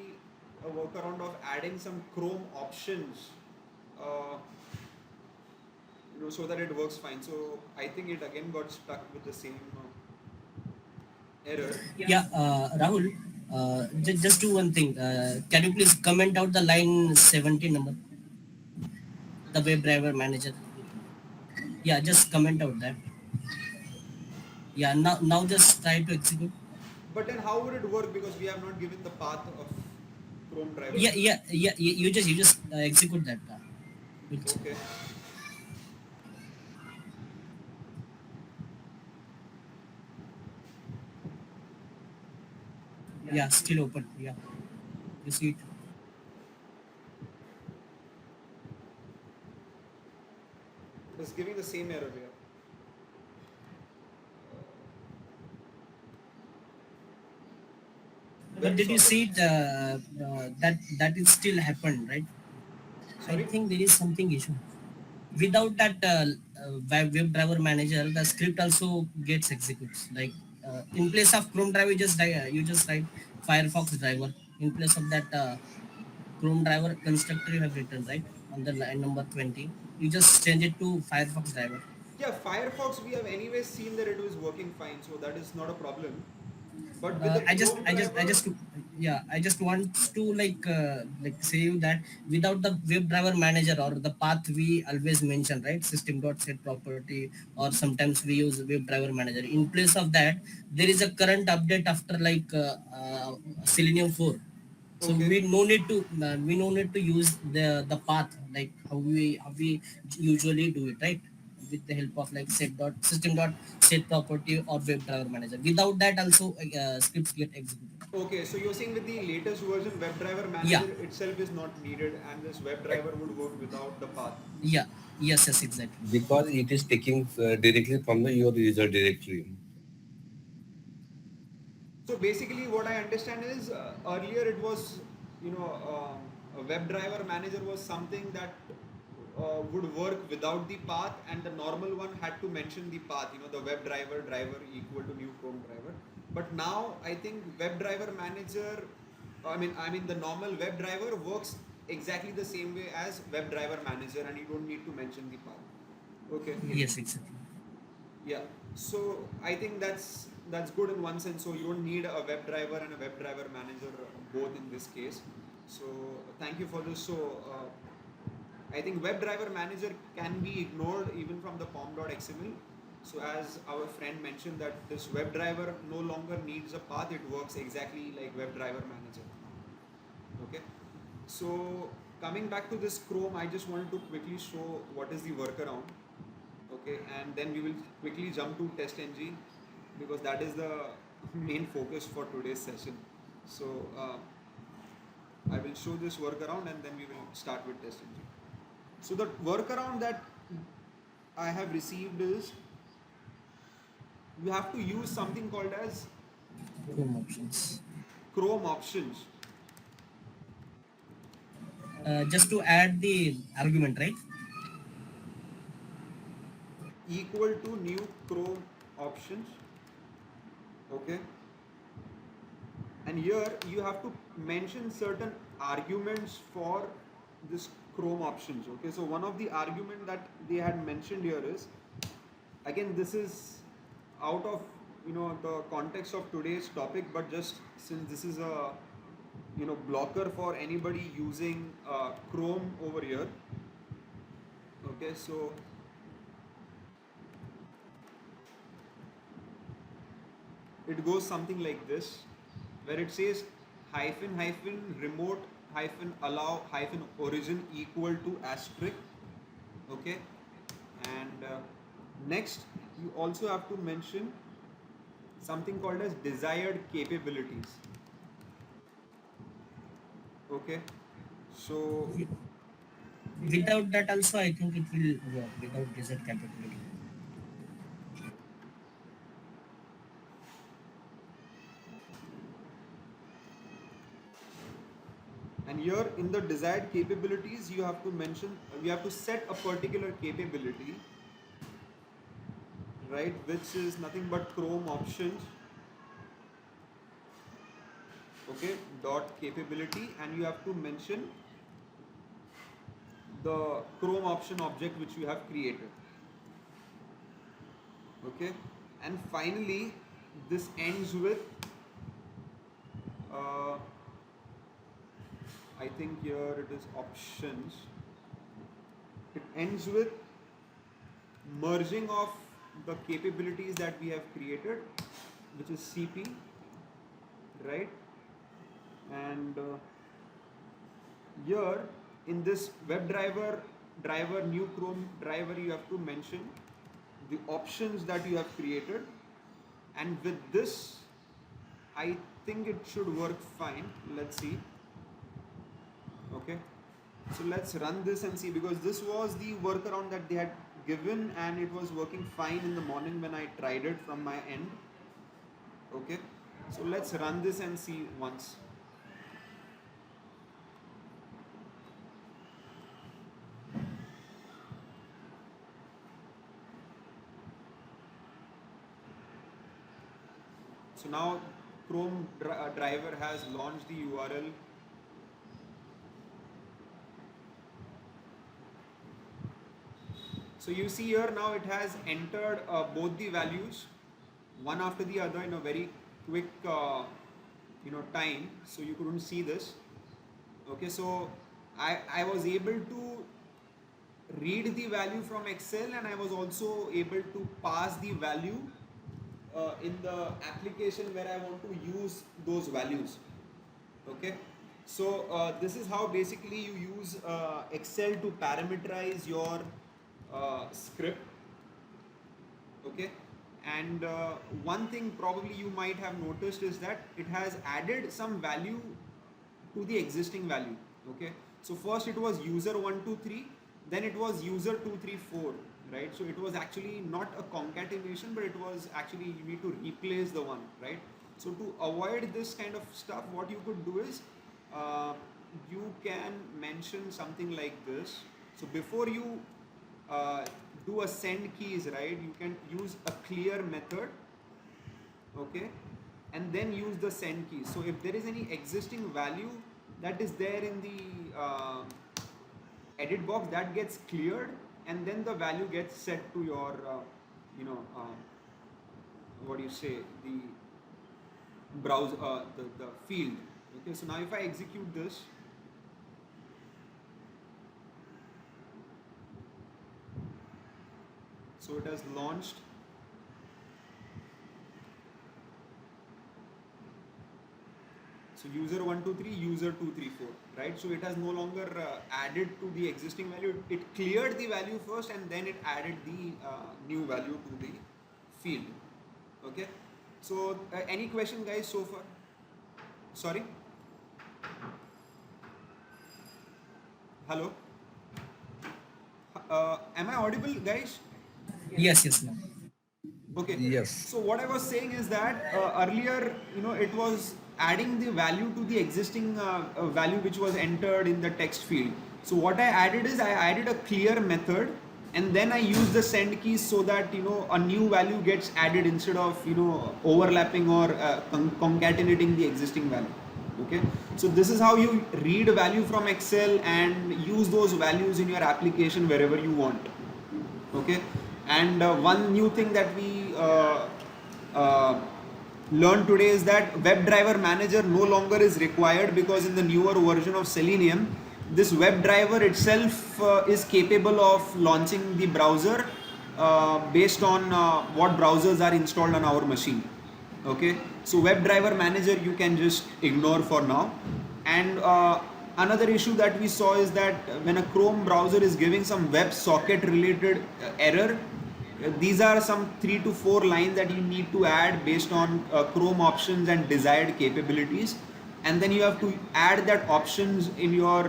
a workaround of adding some Chrome options, uh, so that it works fine. So I think it again got stuck with the same error. Yeah, Rahul, just do one thing. Can you please comment out the line 70 number, the web driver manager? Yeah, just comment out that. Yeah, now just try to execute. But then how would it work, because we have not given the path of Chrome driver? Yeah. You just execute that. We'll check. Okay. Yeah, still open. Yeah, you see it. It's giving the same error here. But Web did you socket. see it? That it still happened, right? I Sorry? think there is something issue. Without that web driver manager, the script also gets executes. Like in place of Chrome driver, you just write Firefox driver. In place of that Chrome driver constructor you have written, right, on the line number 20, you just change it to Firefox driver. Yeah, Firefox we have anyways seen that it was working fine, so that is not a problem. But with the I just Chrome I just I driver, just yeah, I just want to like say you that without the web driver manager or the path we always mention, right, system.set property, or sometimes we use web driver manager. In place of that, there is a current update after Selenium 4. So okay. we no need to use the path, like how we usually do it, right, with the help of like system.set property or web driver manager. Without that also scripts get executed. Okay, so you're saying with the latest version, WebDriver Yeah, Manager itself is not needed, and this WebDriver would work without the path. yeah, yes, exactly. Because it is taking directly from your user directory. So basically, what I understand is earlier it was, a WebDriver Manager was something that would work without the path, and the normal one had to mention the path. The WebDriver driver equal to new Chrome driver. But now I think WebDriver Manager, I mean the normal WebDriver works exactly the same way as WebDriver Manager, and you don't need to mention the path. Okay. Yes, exactly. Yeah, so I think that's good in one sense. So you don't need a WebDriver and a WebDriver manager both in this case. So thank you for this. So I think WebDriver manager can be ignored even from the pom.xml. So as our friend mentioned that this WebDriver no longer needs a path; it works exactly like WebDriver manager. Okay. So coming back to this Chrome, I just wanted to quickly show what is the workaround. Okay, and then we will quickly jump to TestNG, because that is the main focus for today's session. So I will show this workaround and then we will start with TestNG. So the workaround that I have received is you have to use something called as Chrome options. Chrome options Just to add the argument, right? equal to new Chrome options. Okay, and here you have to mention certain arguments for this Chrome options. Okay, so one of the argument that they had mentioned here is, again this is out of the context of today's topic, but just since this is a blocker for anybody using Chrome over here. Okay, so it goes something like this, where it says hyphen hyphen remote hyphen allow hyphen origin equal to asterisk. Okay, and next you also have to mention something called as desired capabilities. Okay, So Without that also, I think it will work without reset capability. and here in the desired capabilities, you have to mention, you have to set a particular capability, right, which is nothing but Chrome options, okay, dot capability, and you have to mention the Chrome option object which you have created, okay, and finally this ends with uh, I think here it is options. It ends with merging of the capabilities that we have created, which is CP, right? And here in this driver new Chrome driver, you have to mention the options that you have created, and with this I think it should work fine. Let's see. Okay, so let's run this and see, because this was the workaround that they had given and it was working fine in the morning when I tried it from my end. Okay, so let's run this and see once. So now Chrome driver has launched the URL. So you see here now it has entered both the values one after the other in a very quick time, so you couldn't see this. Okay, so I was able to read the value from Excel, and I was also able to pass the value in the application where I want to use those values. Okay, so this is how basically you use Excel to parameterize your script. Okay, and one thing probably you might have noticed is that it has added some value to the existing value. Okay, so first it was user 123, then it was user 234, right? So it was actually not a concatenation, but it was actually you need to replace the one, right? So to avoid this kind of stuff, what you could do is you can mention something like this. So before you do a send keys, right, you can use a clear method, okay, and then use the send key. So if there is any existing value that is there in the edit box, that gets cleared, and then the value gets set to your what do you say, the browser, the field. Okay, so now if I execute this, so it has launched. So user 123, user 234, right? So it has no longer added to the existing value. It cleared the value first, and then it added the new value to the field. Okay. So any question, guys, so far? Sorry. Hello. Am I audible, guys? Yes, ma'am. Okay. Yes. So what I was saying is that earlier, it was adding the value to the existing value which was entered in the text field. So what I added is I added a clear method, and then I use the send keys so that a new value gets added instead of overlapping or concatenating the existing value. Okay. So this is how you read value from Excel and use those values in your application wherever you want. Okay, and one new thing that we learned today is that WebDriver Manager no longer is required, because in the newer version of Selenium, this WebDriver itself is capable of launching the browser based on what browsers are installed on our machine. Okay, so WebDriver Manager you can just ignore for now. And another issue that we saw is that when a Chrome browser is giving some WebSocket related error, these are some 3 to 4 lines that you need to add based on Chrome options and desired capabilities. and then you have to add that options in your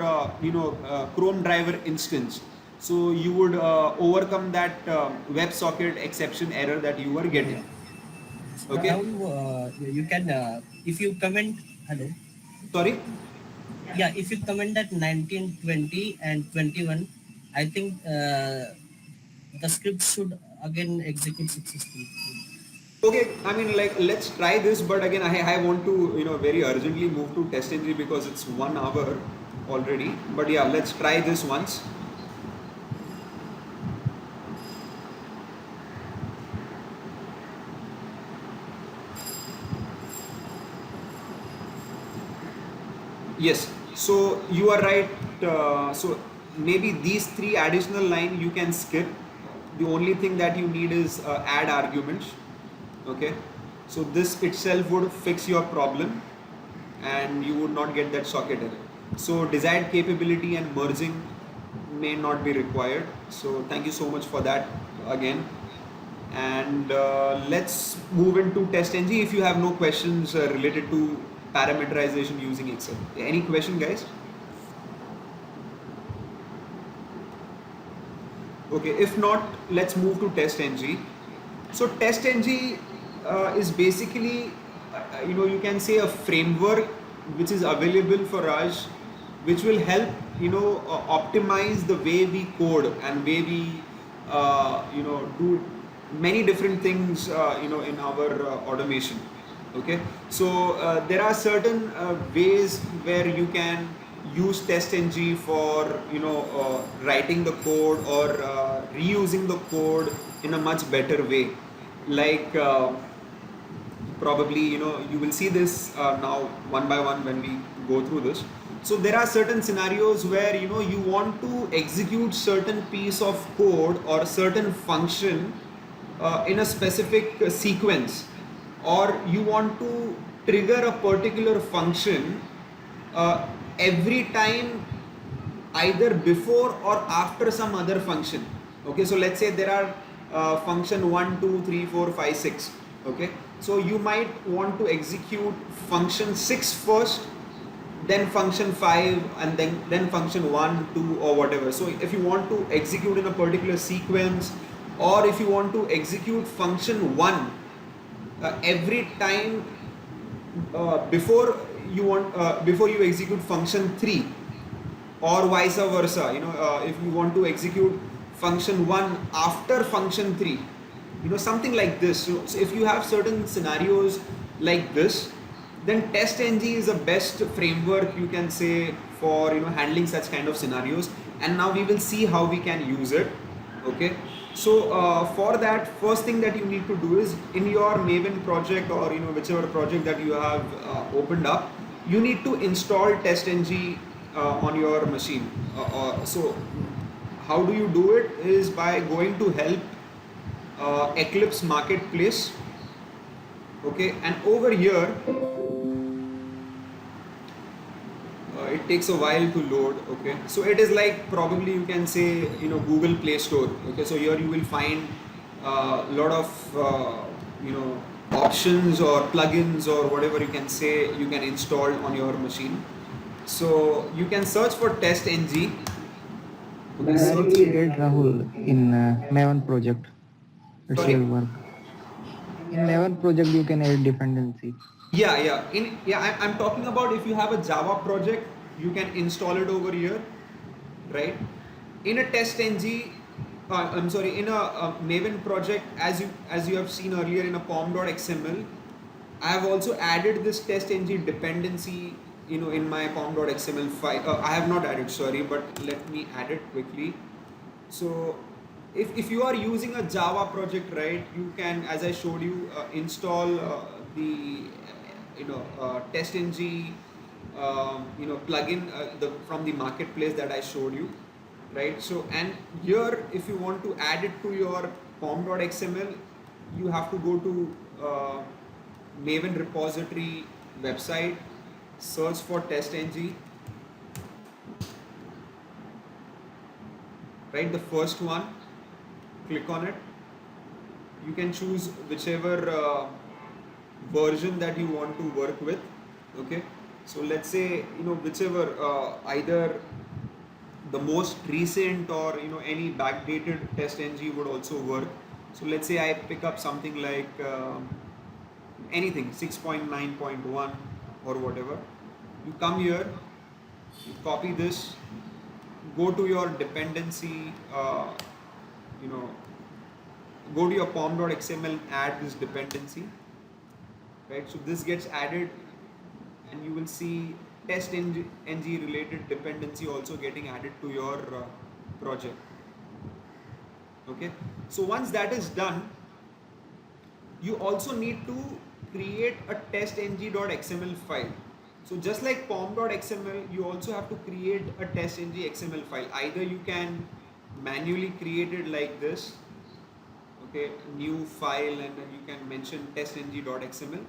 Chrome driver instance. So you would overcome that WebSocket exception error that you were getting. Okay. Rahul, you can if you comment. Hello. Sorry. Yeah, if you comment that 19, 20, and 21, I think the script should again execute successfully. Okay, I mean, like, let's try this, but again, I want to, very urgently move to TestNG because it's 1 hour already. But yeah, let's try this once. Yes, so you are right. So maybe these 3 additional lines you can skip. The only thing that you need is add arguments. Okay, so this itself would fix your problem and you would not get that socket error. So desired capability and merging may not be required. So thank you so much for that again. And let's move into TestNG. If you have no questions related to parameterization using Excel. Any question, guys? Okay, if not, let's move to TestNG. So TestNG is basically, you can say a framework which is available for us, which will help, optimize the way we code and way we, do many different things, in our automation. Okay, so there are certain ways where you can use TestNG for writing the code or reusing the code in a much better way. Like probably you will see this now one by one when we go through this. So there are certain scenarios where you want to execute certain piece of code or certain function in a specific sequence, or you want to trigger a particular function every time, either before or after some other function. Okay, so let's say there are function 1, 2, 3, 4, 5, 6. Okay, so you might want to execute function 6 first, then function 5, and then function 1, 2, or whatever. So if you want to execute in a particular sequence, or if you want to execute function 1 every time before you execute function 3, or vice versa, if you want to execute function 1 after function 3, something like this. So if you have certain scenarios like this, then TestNG is the best framework, you can say, for handling such kind of scenarios. And now we will see how we can use it. Okay, so for that, first thing that you need to do is, in your Maven project, or whichever project that you have opened up, you need to install TestNG on your machine. So how do you do it? Is by going to help Eclipse Marketplace. Okay, and over here it takes a while to load. Okay, so it is like, probably you can say, Google Play Store. Okay, so here you will find a lot of options or plugins or whatever you can say you can install on your machine. So you can search for TestNG. Directly add Rahul in Maven project. It Sorry? will work. In Maven project, you can add dependency. Yeah. I'm talking about, if you have a Java project, you can install it over here, right? In a TestNG, I'm sorry, in a Maven project, as you have seen earlier in a pom.xml, I have also added this TestNG dependency, in my pom.xml file. I have not added, sorry, but let me add it quickly. So if you are using a Java project, right, you can, as I showed you, install the TestNG plugin from the marketplace that I showed you, right? So, and here, if you want to add it to your pom.xml, you have to go to Maven repository website, search for TestNG, right? The first one, click on it. You can choose whichever version that you want to work with. Okay, So let's say, whichever, either the most recent or any backdated test ng would also work. So let's say I pick up something like anything 6.9.1 or whatever. You come here, you copy this, go to your dependency, you know go to your pom.xml, add this dependency, right? So this gets added, and you will see TestNG related dependency also getting added to your project. Okay, so once that is done, you also need to create a testng.xml file. So just like pom.xml, you also have to create a testng XML file. Either you can manually create it like this, okay, new file, and then you can mention testng.xml,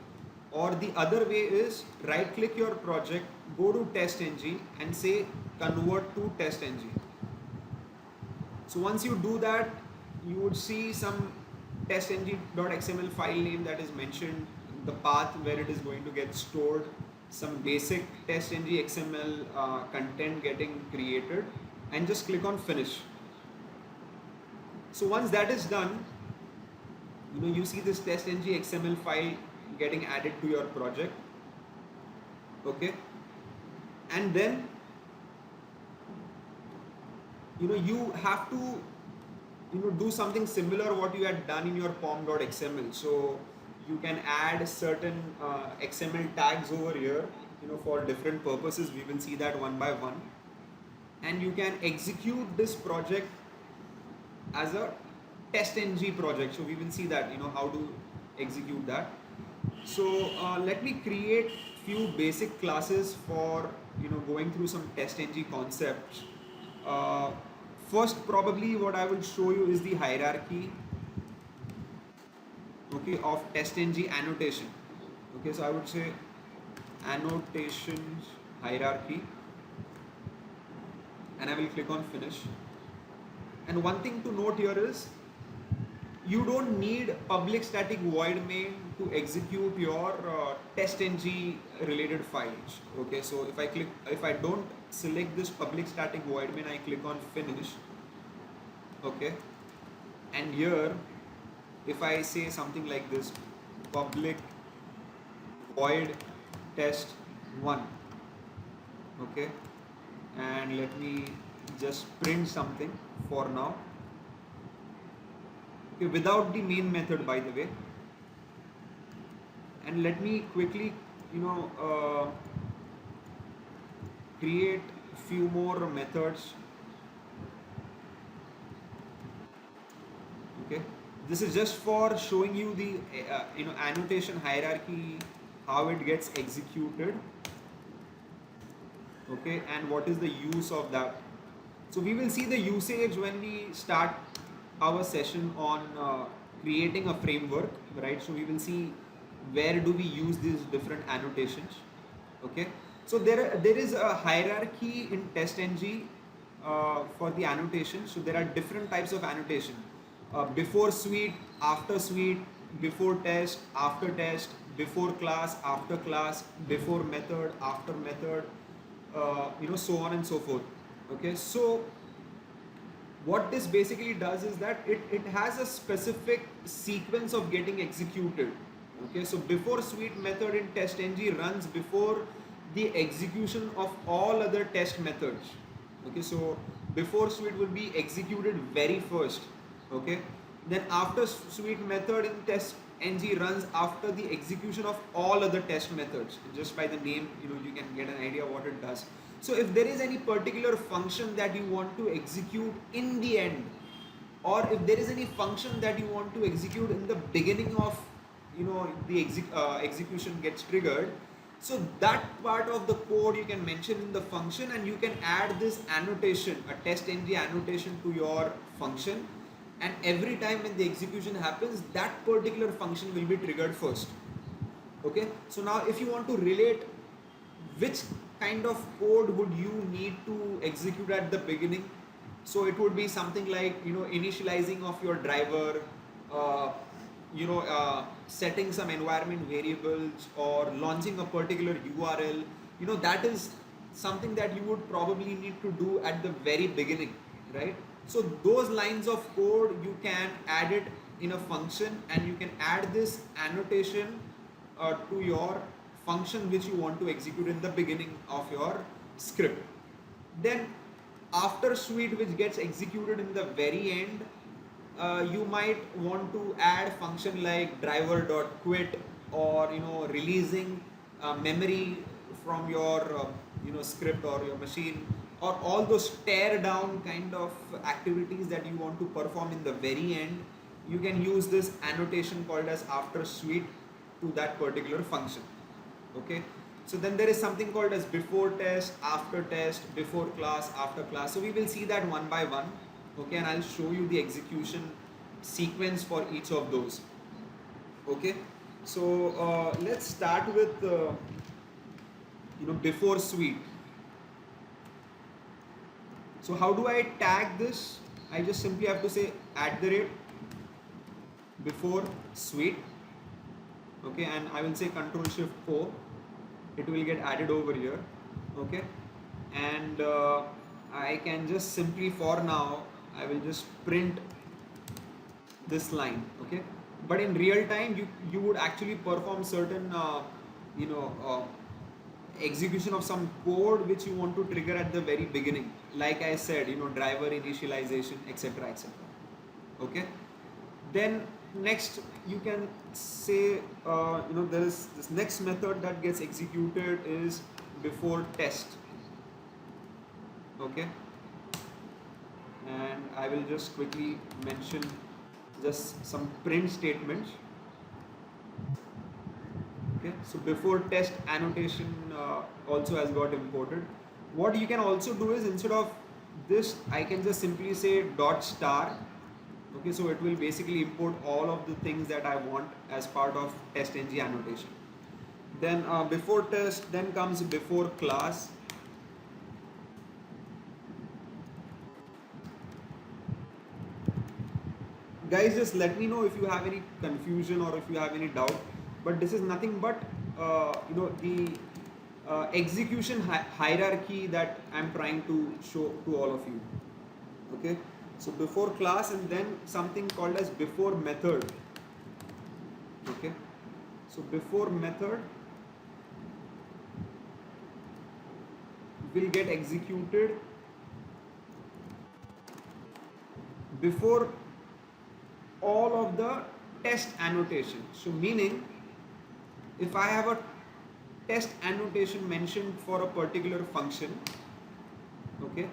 or the other way is right click your project, go to testng and say convert to testng. So once you do that, you would see some testng.xml file name that is mentioned, the path where it is going to get stored, some basic testng XML content getting created, and just click on finish. So once that is done, you see this testng XML file getting added to your project. Okay, and then you have to do something similar what you had done in your pom.xml. So you can add certain XML tags over here, for different purposes. We will see that one by one, and you can execute this project as a TestNG project. So we will see that, how to execute that. So let me create few basic classes for going through some TestNG concepts. First, probably what I will show you is the hierarchy, okay, of TestNG annotation. Okay, so I would say annotations hierarchy, and I will click on finish. And one thing to note here is you don't need public static void main to execute your TestNG related files. Okay, so if I don't select this public static void main, I click on finish. Okay, and here if I say something like this, public void test 1, okay, and let me just print something for now, okay, without the main method, by the way. And let me quickly create few more methods. Okay, this is just for showing you the annotation hierarchy, how it gets executed, okay, and what is the use of that. So we will see the usage when we start our session on creating a framework, right? So we will see where do we use these different annotations. Okay, so there is a hierarchy in TestNG for the annotation. So there are different types of annotation: before suite, after suite, before test, after test, before class, after class, before method, after method, so on and so forth. Okay, so what this basically does is that it has a specific sequence of getting executed. Okay, so before suite method in TestNG runs before the execution of all other test methods. Okay, so before suite will be executed very first. Okay, then after suite method in TestNG runs after the execution of all other test methods. Just by the name, you can get an idea what it does. So if there is any particular function that you want to execute in the end, or if there is any function that you want to execute in the beginning of the execution gets triggered, so that part of the code you can mention in the function, and you can add this annotation, a TestNG annotation, to your function, and every time when the execution happens, that particular function will be triggered first. Okay, so now if you want to relate which kind of code would you need to execute at the beginning, so it would be something like initializing of your driver, uh, setting some environment variables, or launching a particular URL, that is something that you would probably need to do at the very beginning, right? So those lines of code, you can add it in a function, and you can add this annotation to your function which you want to execute in the beginning of your script. Then after suite, which gets executed in the very end, you might want to add function like driver.quit, or releasing memory from your script or your machine, or all those tear down kind of activities that you want to perform in the very end. You can use this annotation called as after suite to that particular function. Okay, so then there is something called as before test, after test, before class, after class. So we will see that one by one. Okay, and I'll show you the execution sequence for each of those. Okay, so let's start with before suite. So how do I tag this? I just simply have to say @before suite. Okay, and I will say Control Shift O. It will get added over here. Okay, and I can just simply, for now, I will just print this line. Okay, but in real time, you would actually perform certain you know uh, execution of some code which you want to trigger at the very beginning, like I said, driver initialization, etc., etc. Okay, then next you can say there is this next method that gets executed is before test. Okay, and I will just quickly mention just some print statements. Okay, so before test annotation also has got imported. What you can also do is, instead of this, I can just simply say dot star. Okay, so it will basically import all of the things that I want as part of TestNG annotation. Then before test, then comes before class. Guys, just let me know if you have any confusion or if you have any doubt. But this is nothing but the execution hierarchy that I'm trying to show to all of you. Okay, so before class, and then something called as before method. Okay, so before method will get executed before all of the test annotation. So meaning, if I have a test annotation mentioned for a particular function, okay,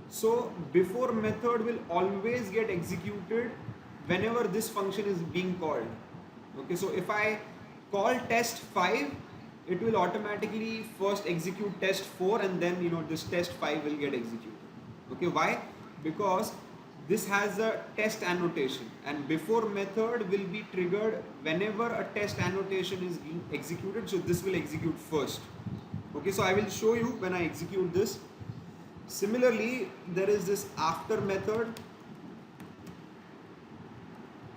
so before method will always get executed whenever this function is being called. Okay, so if I call test 5, it will automatically first execute test 4, and then this test 5 will get executed. Okay, why? Because this has a test annotation, and before method will be triggered whenever a test annotation is being executed, so this will execute first. Okay, so I will show you when I execute this. Similarly, there is this after method.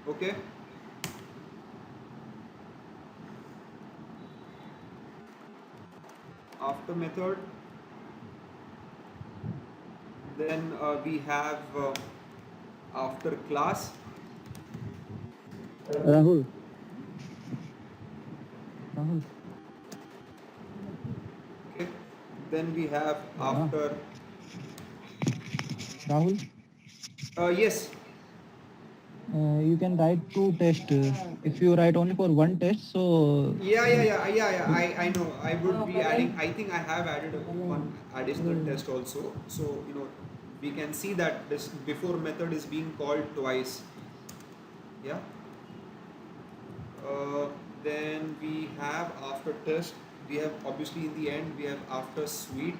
Okay, after method, then we have after class. Rahul. Rahul. Okay, then we have after Rahul. Yes. You can write two tests. If you write only for one test, so Yeah. I know. I would be adding. I think I have added one additional test also. So we can see that this before method is being called twice. Yeah. Then we have after test. We have, obviously, in the end we have after suite.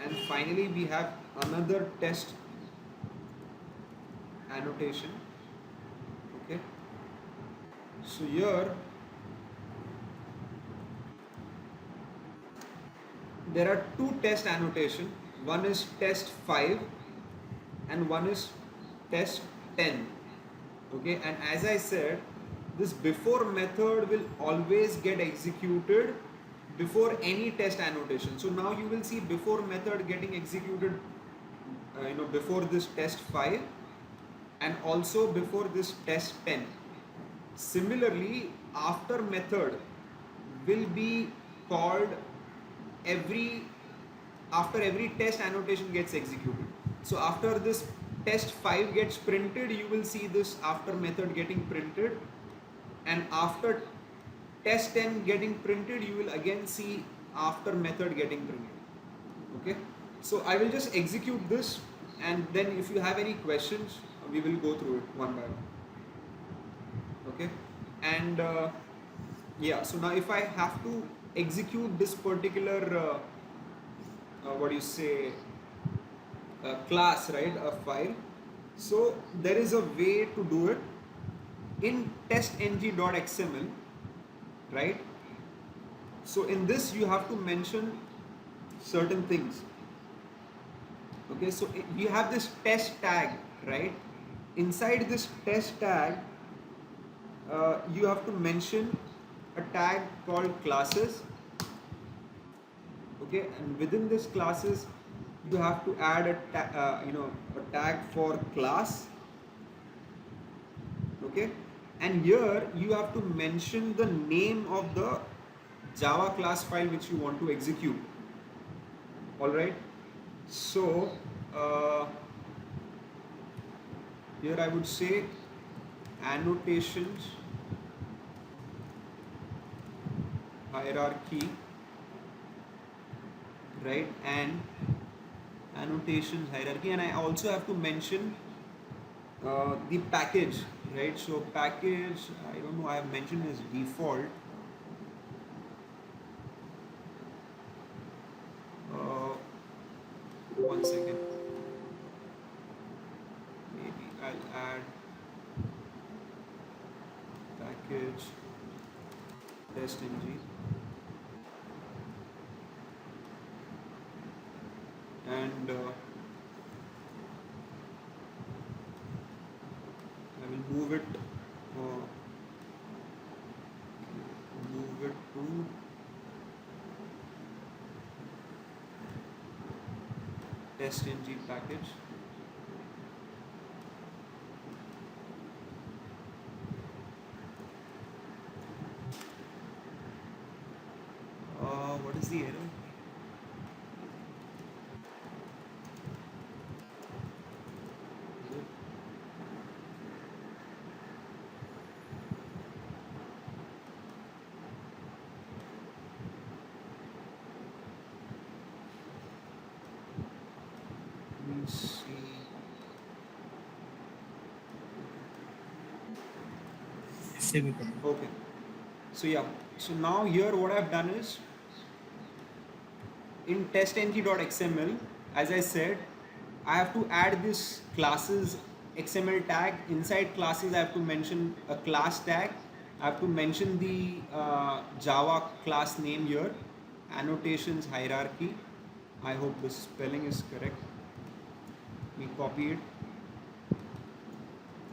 And finally we have another test annotation. Okay, so here there are two test annotation. One is test 5 and one is test 10. Okay, and as I said, this before method will always get executed before any test annotation. So now you will see before method getting executed before this test 5 and also before this test 10. Similarly, after method will be called every after every test annotation gets executed. So after this test 5 gets printed, you will see this after method getting printed, and after test 10 getting printed, you will again see after method getting printed. Okay, so I will just execute this, and then if you have any questions, we will go through it one by one. Okay, and yeah, so now if I have to execute this particular what do you say class, right, a file, so there is a way to do it in testng.xml, right? So in this you have to mention certain things. Okay, so we have this test tag, right? Inside this test tag you have to mention a tag called classes. Okay, and within this classes you have to add a tag for class. Okay, and here you have to mention the name of the Java class file which you want to execute. All right, so here I would say annotations hierarchy, right, and annotations hierarchy, and I also have to mention the package, right? So package, I don't know, I have mentioned as default. One second, maybe I'll add package TestNG, and I will move it to TestNG package. What is the error? Is it? Let me see. Semicolon. Okay. So yeah. So now here what I've done is in testng.xml, as I said, I have to add this classes XML tag. Inside classes, I have to mention a class tag. I have to mention the Java class name here, annotations hierarchy. I hope the spelling is correct. We copy it.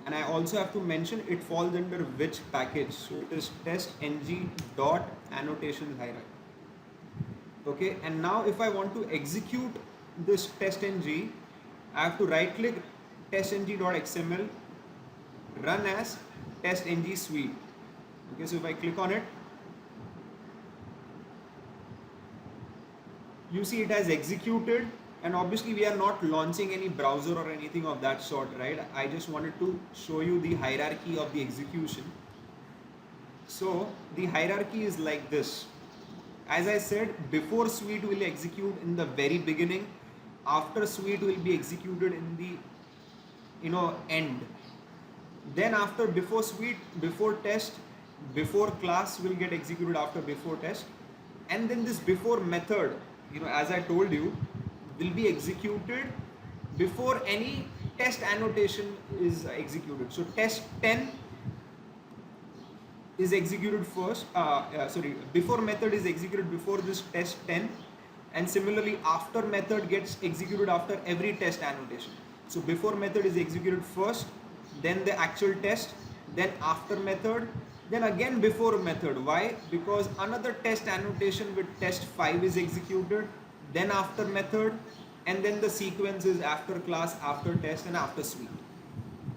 And I also have to mention it falls under which package. So it is testng.annotations hierarchy. Okay, and now if I want to execute this testng, I have to right click testng.xml, run as testng suite. Okay, so if I click on it, you see it has executed, and obviously we are not launching any browser or anything of that sort, right? I just wanted to show you the hierarchy of the execution. So the hierarchy is like this. As I said, before suite will execute in the very beginning, after suite will be executed in the end. Then after before suite, before test, before class will get executed after before test, and then this before method, as I told you, will be executed before any test annotation is executed. So test 10 is executed first, before method is executed before this test 10, And similarly, after method gets executed after every test annotation. So before method is executed first, then the actual test, then after method, then again before method. Why? Because another test annotation with test5 is executed, then after method, and then the sequence is after class, after test, and after suite.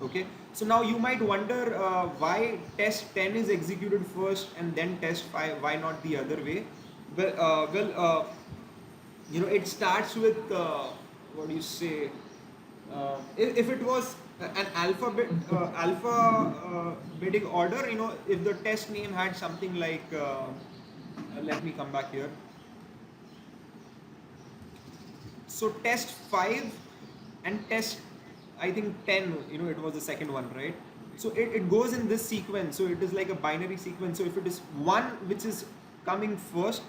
Okay, so now you might wonder why test 10 is executed first and then test 5, why not the other way? Well, it starts with what do you say, if it was an alphabetic order, if the test name had something like let me come back here. So test 5 and test, I think 10, it was the second one, right? So it goes in this sequence. So it is like a binary sequence. So if it is 1 which is coming first,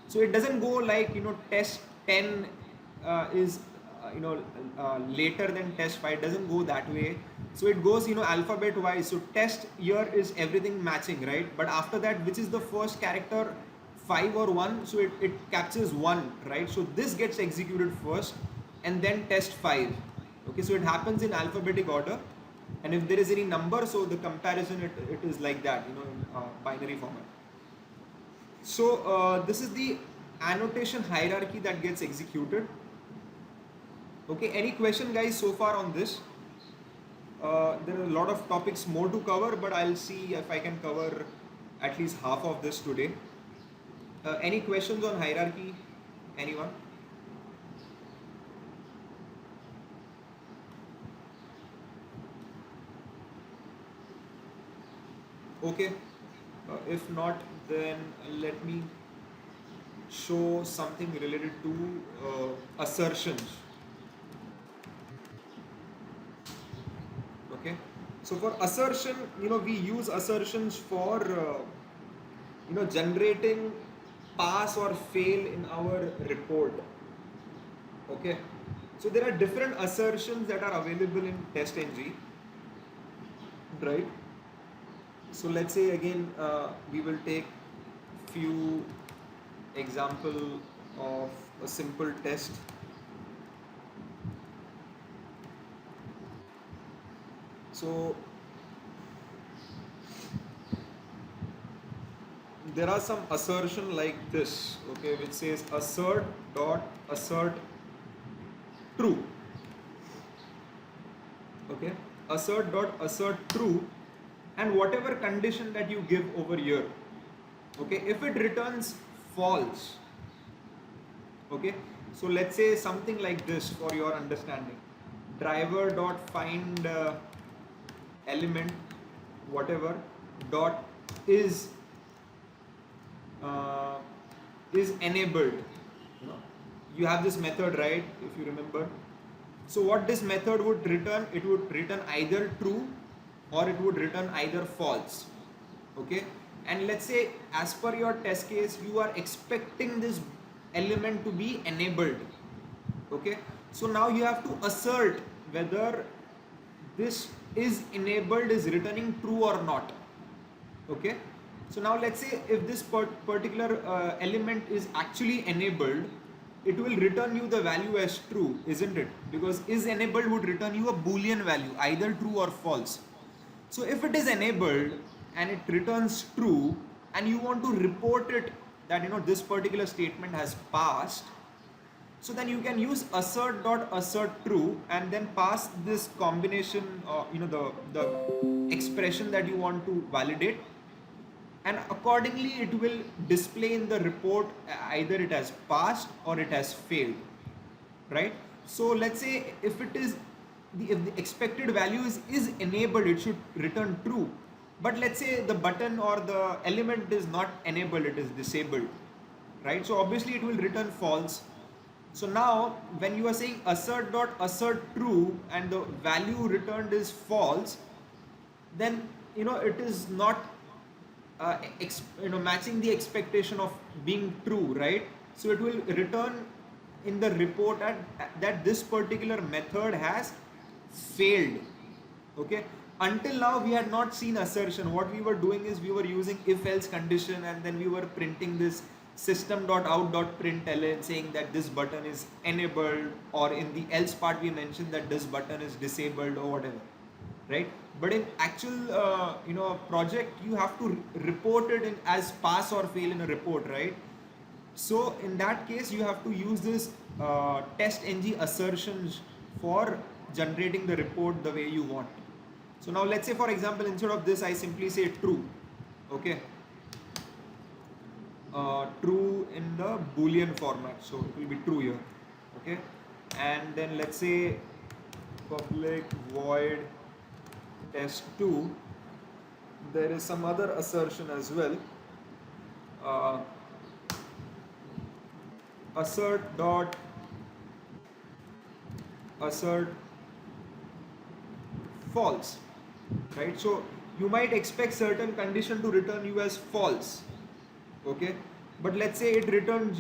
so it doesn't go like, test 10 is later than test 5. It doesn't go that way. So it goes, alphabet wise. So test here is everything matching, right? But after that, which is the first character, 5 or 1, so it captures 1, right? So this gets executed first and then test 5. Okay, so it happens in alphabetic order, and if there is any number, so the comparison, it is like that, in binary format. So this is the annotation hierarchy that gets executed. Okay, any question guys so far on this? There are a lot of topics more to cover, but I'll see if I can cover at least half of this today. Any questions on hierarchy? Anyone? Okay. If not, then let me show something related to assertions. Okay. So for assertion, we use assertions for generating pass or fail in our report. Okay, so there are different assertions that are available in TestNG, right? So let's say again we will take few example of a simple test. So there are some assertion like this, okay, which says assert true. Okay, assert true, and whatever condition that you give over here, okay, if it returns false, okay, so let's say something like this for your understanding: driver dot find element whatever dot is enabled. You have this method, right, if you remember. So what this method would return, it would return either true or it would return either false. Okay, and let's say as per your test case, you are expecting this element to be enabled. Okay, so now you have to assert whether this is enabled is returning true or not. Okay, so now let's say if this particular element is actually enabled, it will return you the value as true, isn't it? Because is enabled would return you a boolean value, either true or false. So if it is enabled and it returns true, and you want to report it that this particular statement has passed, so then you can use assert true and then pass this combination, the expression that you want to validate, and accordingly it will display in the report either it has passed or it has failed, right? So let's say if it is if the expected value is enabled, it should return true. But let's say the button or the element is not enabled, it is disabled, right? So obviously it will return false. So now when you are saying assert true and the value returned is false, then it is not matching the expectation of being true, right? So it will return in the report that this particular method has failed. Okay, until now we had not seen assertion. What we were doing is we were using if else condition, and then we were printing this system.out.println saying that this button is enabled, or in the else part we mentioned that this button is disabled or whatever, right? But in actual project, you have to report it in as pass or fail in a report, right? So in that case, you have to use this TestNG assertions for generating the report the way you want. So now let's say, for example, instead of this, I simply say true. Okay. True in the Boolean format. So it will be true here. Okay. And then let's say public void test2. There is some other assertion as well. Assert dot assert false, right? So you might expect certain condition to return you as false, okay? But let's say it returned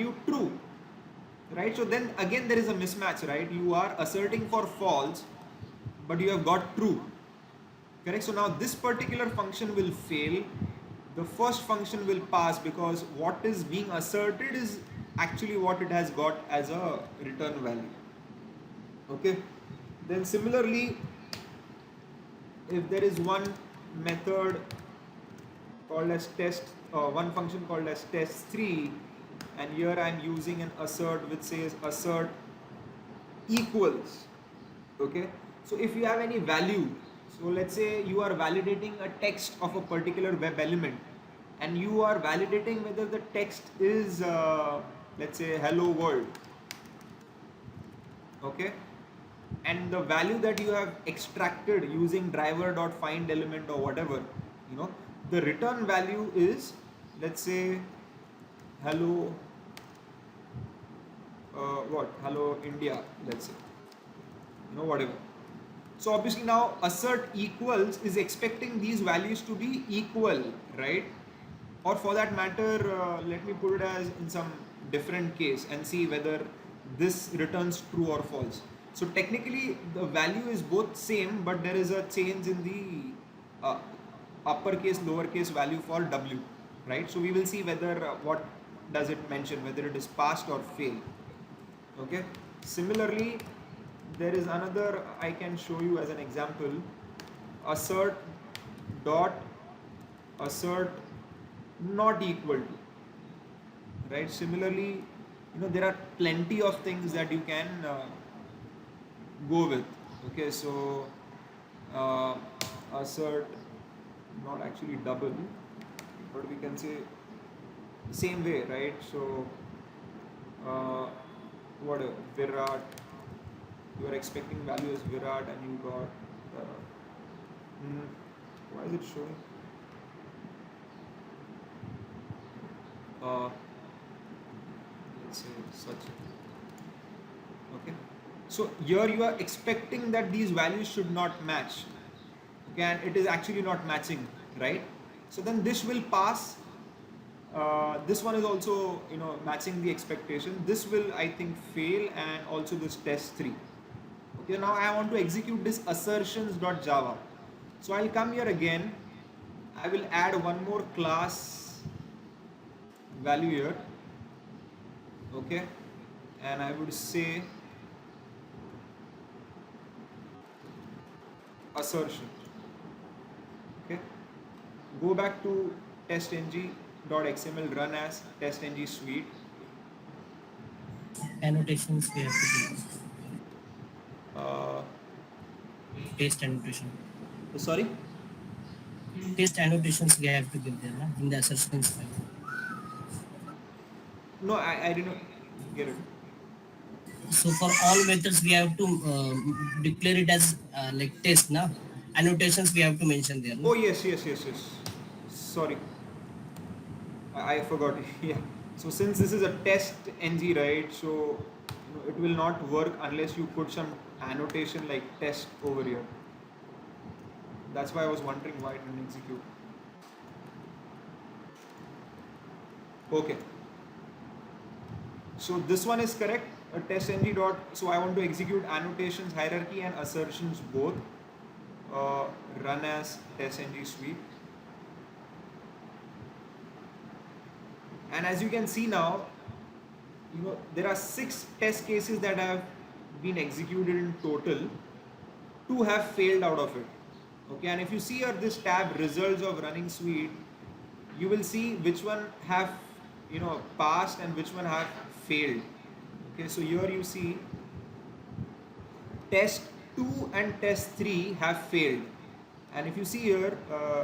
you true, right? So then again there is a mismatch, right? You are asserting for false, but you have got true, correct? So now this particular function will fail. The first function will pass because what is being asserted is actually what it has got as a return value, okay? Then similarly, if there is one method called as one function called as test3, and here I'm using an assert which says assert equals, okay? So if you have any value, so let's say you are validating a text of a particular web element, and you are validating whether the text is let's say hello world, okay? And the value that you have extracted using driver.findElement or whatever, the return value is, let's say, hello hello India, let's say, whatever. So obviously now assert equals is expecting these values to be equal, right? Or for that matter, let me put it as in some different case and see whether this returns true or false. So technically the value is both same, but there is a change in the uppercase lowercase value for W, right? So we will see whether what does it mention, whether it is passed or fail, okay? Similarly, there is another I can show you as an example. Assert dot assert not equal to, right? Similarly, there are plenty of things that you can go with, okay? So uh, assert not actually double, but we can say same way, right? So what Virat, you are expecting value as Virat and you got why is it showing let's say such, okay? So here you are expecting that these values should not match, okay, and it is actually not matching, right? So then this will pass. This one is also matching the expectation. This will, I think, fail, and also this test3. Okay, now I want to execute this assertions.java. So I'll come here again. I will add one more class value here, okay, and I would say assertion, okay. Go back to testng.xml, run as testng suite. Annotations we have to do. uh, Test annotation. Sorry. Test annotations we have to give there, in the assertions file. No, I didn't get it. So for all methods we have to declare it as like test, annotations we have to mention there, Oh yes. Sorry, I forgot. Yeah. So since this is a test ng, right? So it will not work unless you put some annotation like test over here. That's why I was wondering why it didn't execute. Okay. So this one is correct. A TestNG dot. So I want to execute annotations, hierarchy, and assertions both. Run as TestNG suite. And as you can see now, there are 6 test cases that have been executed in total. 2 have failed out of it. Okay, and if you see here this tab results of running suite, you will see which one have passed and which one have failed. Okay, so here you see test 2 and test 3 have failed. And if you see here,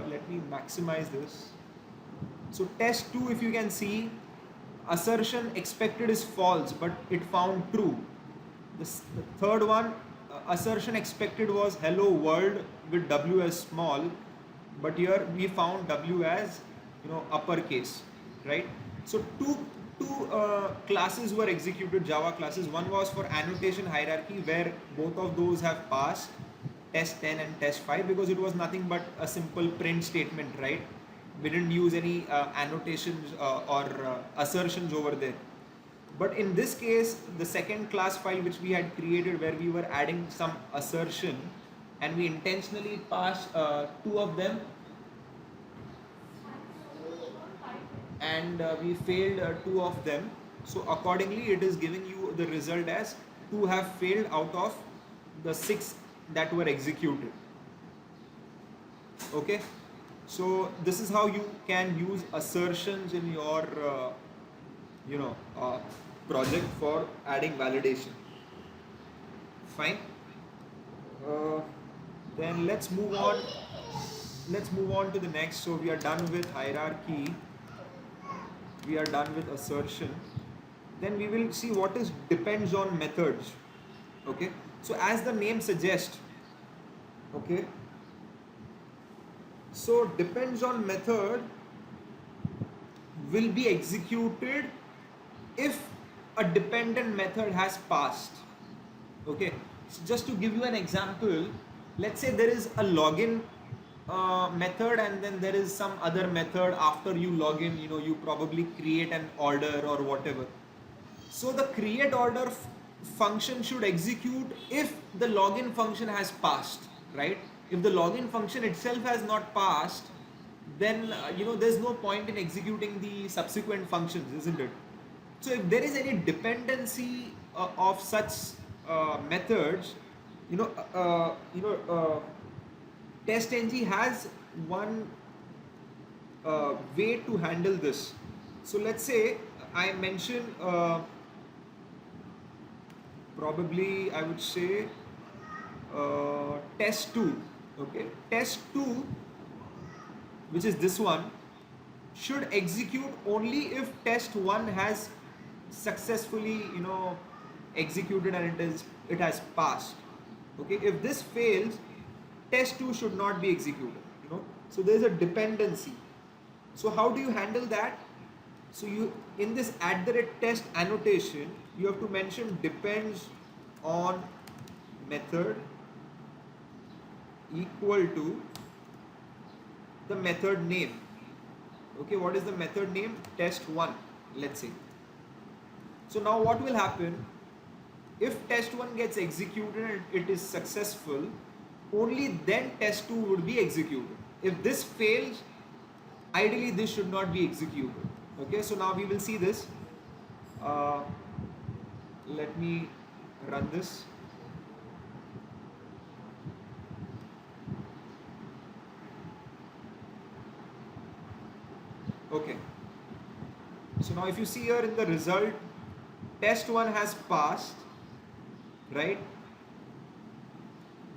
let me maximize this. So test 2, if you can see, assertion expected is false, but it found true. The third one, assertion expected was hello world with W as small, but here we found W as uppercase, right? So two classes were executed, Java classes. One was for annotation hierarchy, where both of those have passed, test 10 and test 5, because it was nothing but a simple print statement, right? We didn't use any annotations or assertions over there. But in this case, the second class file which we had created, where we were adding some assertion, and we intentionally passed 2 of them, and we failed 2 of them. So accordingly, it is giving you the result as 2 have failed out of the 6 that were executed. Okay, so this is how you can use assertions in your project for adding validation. Fine. uh, then let's move on to the next. So we are done with hierarchy, we are done with assertion. Then we will see what is depends on methods. Okay, so as the name suggests, okay, so depends on method will be executed if a dependent method has passed. Okay, so just to give you an example, let's say there is a login method, and then there is some other method after you log in. You probably create an order or whatever. So the create order function should execute if the login function has passed, right? If the login function itself has not passed, then there's no point in executing the subsequent functions, isn't it? So if there is any dependency of such methods, you know, TestNG has one way to handle this. So let's say I mention probably I would say test 2. Okay, test 2, which is this one, should execute only if test 1 has successfully executed and it has passed. Okay, if this fails, test 2 should not be executed. So there is a dependency. So how do you handle that? So you, in this @test annotation, you have to mention depends on method equal to the method name. Okay, what is the method name? Test 1, let's say. So now what will happen? If test 1 gets executed and it is successful, only then test 2 would be executed. If this fails, ideally this should not be executed. Okay, so now we will see this. Let me run this. Okay, so now if you see here in the result, test 1 has passed, right?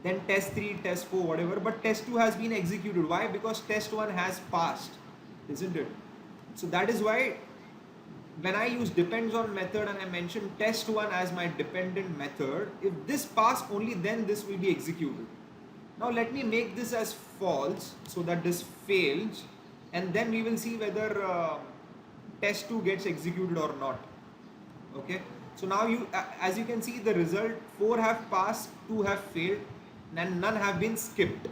Then test 3, test 4, whatever, but test 2 has been executed. Why? Because test 1 has passed, isn't it? So that is why when I use depends on method and I mention test 1 as my dependent method, if this pass, only then this will be executed. Now let me make this as false so that this fails, and then we will see whether test 2 gets executed or not. Okay, so now as you can see, the result, 4 have passed, 2 have failed, and none have been skipped.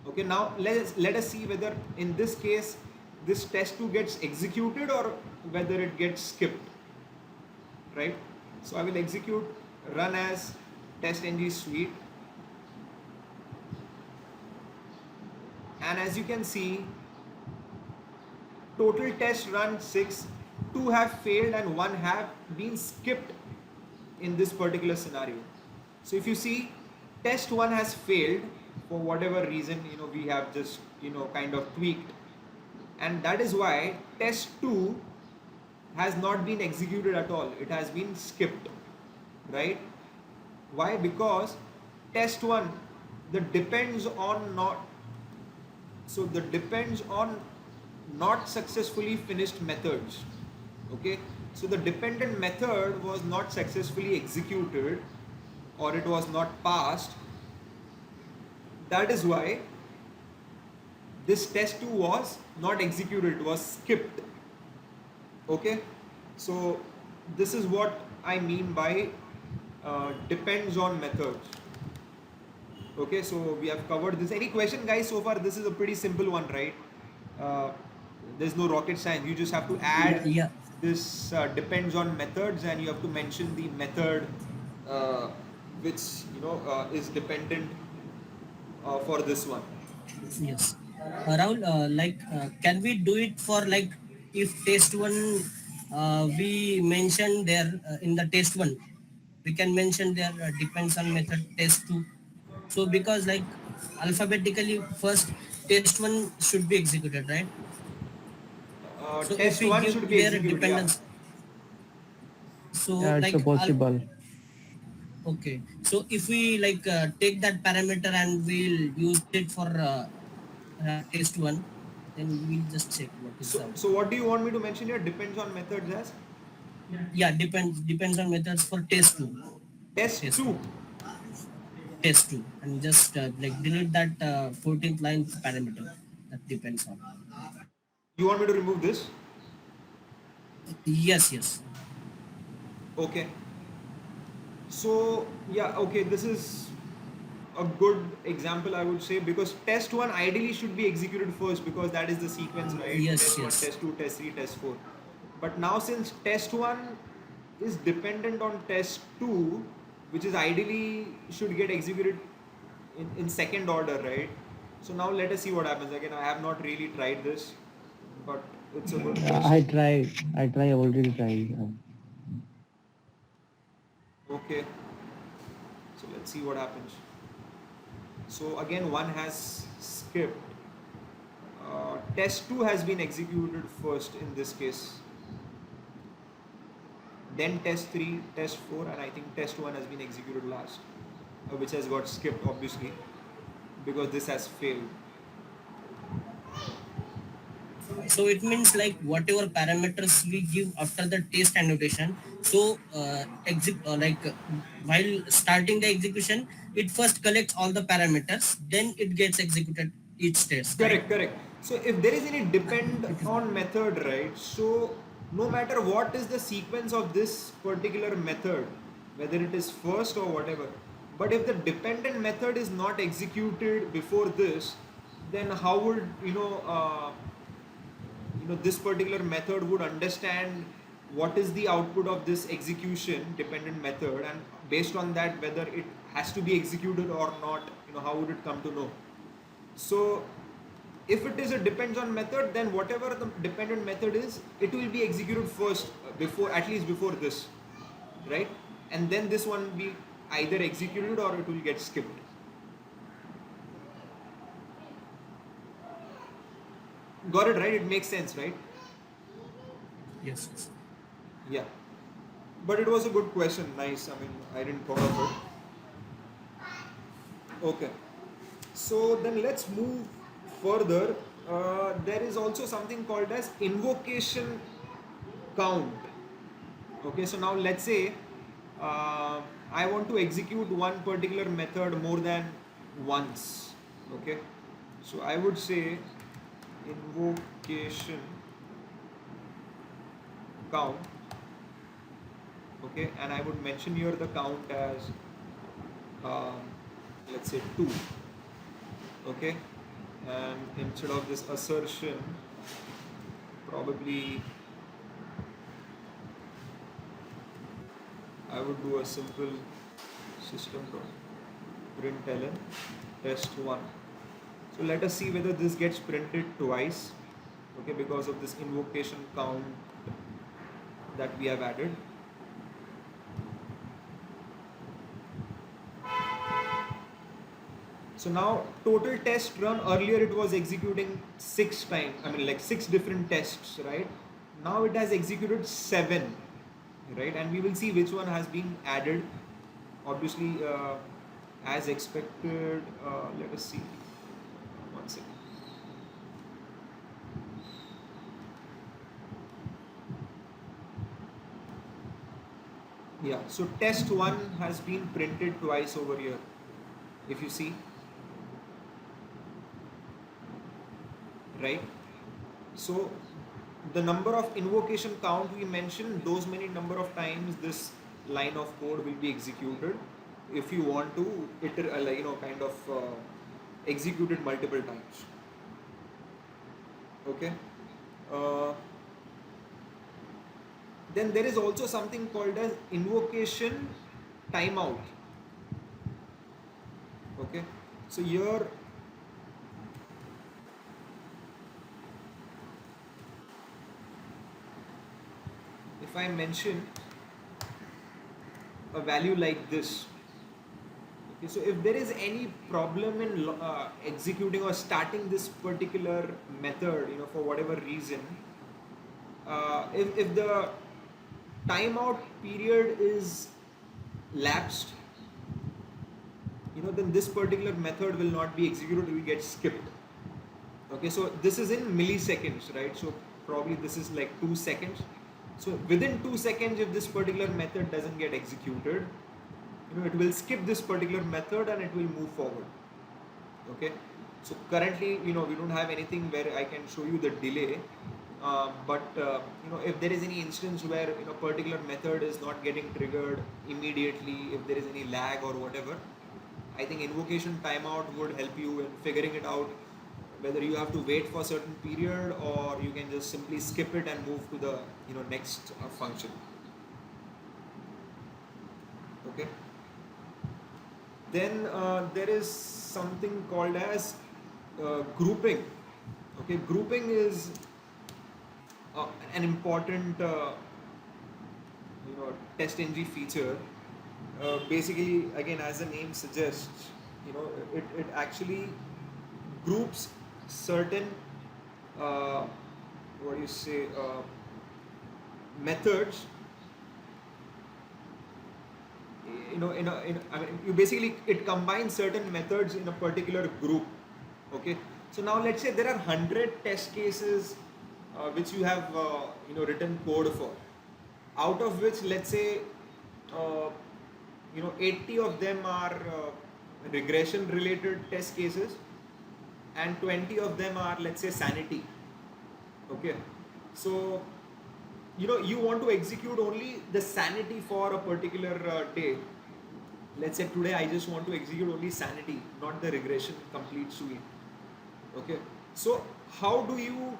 Okay, now let us see whether in this case this test 2 gets executed or whether it gets skipped, right? So I will execute run as TestNG suite, and as you can see, total test run 6, 2 have failed and 1 have been skipped in this particular scenario. So if you see, test 1 has failed for whatever reason, we have just, kind of tweaked, and that is why test 2 has not been executed at all. It has been skipped, right? Why? Because test 1, the depends on not, so the depends on not successfully finished methods. Okay, so the dependent method was not successfully executed, or it was not passed. That is why this test 2 was not executed, it was skipped. Okay, so this is what I mean by depends on methods. Okay, so we have covered this. Any question, guys? So far this is a pretty simple one, right? uh, there's no rocket science. You just have to Yeah, add yeah. this depends on methods, and you have to mention the method uh, which is dependent for this one. Yes. Rahul, can we do it for like if test one, we mention there in the test one, we can mention there depends on method test two. So because like alphabetically first test one should be executed, right? So if Test we 1 give should be their executed, yeah. dependence, so Yeah, it's a like possible. okay. So if we like take that parameter and we'll use it for test one, then we'll just check what is the So output. what do you want me to mention here? Depends on methods as Yeah, depends on methods for test two. test Test two. 2. Test two. And just like delete that 14th line parameter that depends on. You want me to remove this? Yes, yes. Okay. So yeah, okay, this is a good example, I would say, because test 1 ideally should be executed first, because that is the sequence, right? Yes, Test 1, yes. test 2, test 3, test 4. But now since test 1 is dependent on test 2, which is ideally should get executed in second order, right? So now let us see what happens. Again, I have not really tried this, but it's a good Yeah, question. I already tried. Okay, so let's see what happens. So again, one has skipped. Test 2 has been executed first in this case. Then test 3, test 4, and I think test 1 has been executed last, which has got skipped obviously because this has failed. So it means like whatever parameters we give after the test annotation. So while starting the execution, it first collects all the parameters, then it gets executed each test, right? Correct, correct. So if there is any depend It is. on method, right? So no matter what is the sequence of this particular method, whether it is first or whatever, but if the dependent method is not executed before this, then how would this particular method would understand what is the output of this execution dependent method, and based on that whether it has to be executed or not, how would it come to know? So if it is a depends on method, then whatever the dependent method is, it will be executed first, before, at least before this, right? And then this one will be either executed or it will get skipped. Got it, right? It makes sense, right? Yes, yes. Yeah, but it was a good question. Nice. I mean, I didn't thought of it. Okay, so then let's move further. There is also something called as invocation count. Okay, so now let's say I want to execute one particular method more than once. Okay, so I would say invocation count. Okay, and I would mention here the count as um, let's say 2. Okay, and instead of this assertion, probably I would do a simple system.println test1. So let us see whether this gets printed twice. Okay, because of this invocation count that we have added. So now total test run, earlier it was executing 6 times, I mean like 6 different tests, right? Now it has executed 7, right? And we will see which one has been added. Obviously, as expected, let us see. One second. Yeah, so test 1 has been printed twice over here, if you see, right? So the number of invocation count we mentioned, those many number of times this line of code will be executed if you want to kind of execute it multiple times. Okay. Uh, then there is also something called as invocation timeout. Okay. So here if I mention a value like this, okay, so if there is any problem in executing or starting this particular method, for whatever reason, if the timeout period is lapsed, then this particular method will not be executed, it will get skipped. Okay, so this is in milliseconds, right? So probably this is like 2 seconds. So within 2 seconds, if this particular method doesn't get executed, it will skip this particular method and it will move forward. Okay, so currently, we don't have anything where I can show you the delay. But if there is any instance where particular method is not getting triggered immediately, if there is any lag or whatever, I think invocation timeout would help you in figuring it out, whether you have to wait for a certain period or you can just simply skip it and move to the next function. Okay. Then there is something called as grouping. Okay, grouping is an important TestNG feature. Basically, again, as the name suggests, it actually groups certain what do you say methods. I mean, you basically it combines certain methods in a particular group. Okay, so now let's say there are 100 test cases which you have written code for, out of which, let's say, 80 of them are regression related test cases and 20 of them are, let's say, sanity. Okay, so you want to execute only the sanity for a particular day. Let's say today I just want to execute only sanity, not the regression complete suite. Okay, so how do you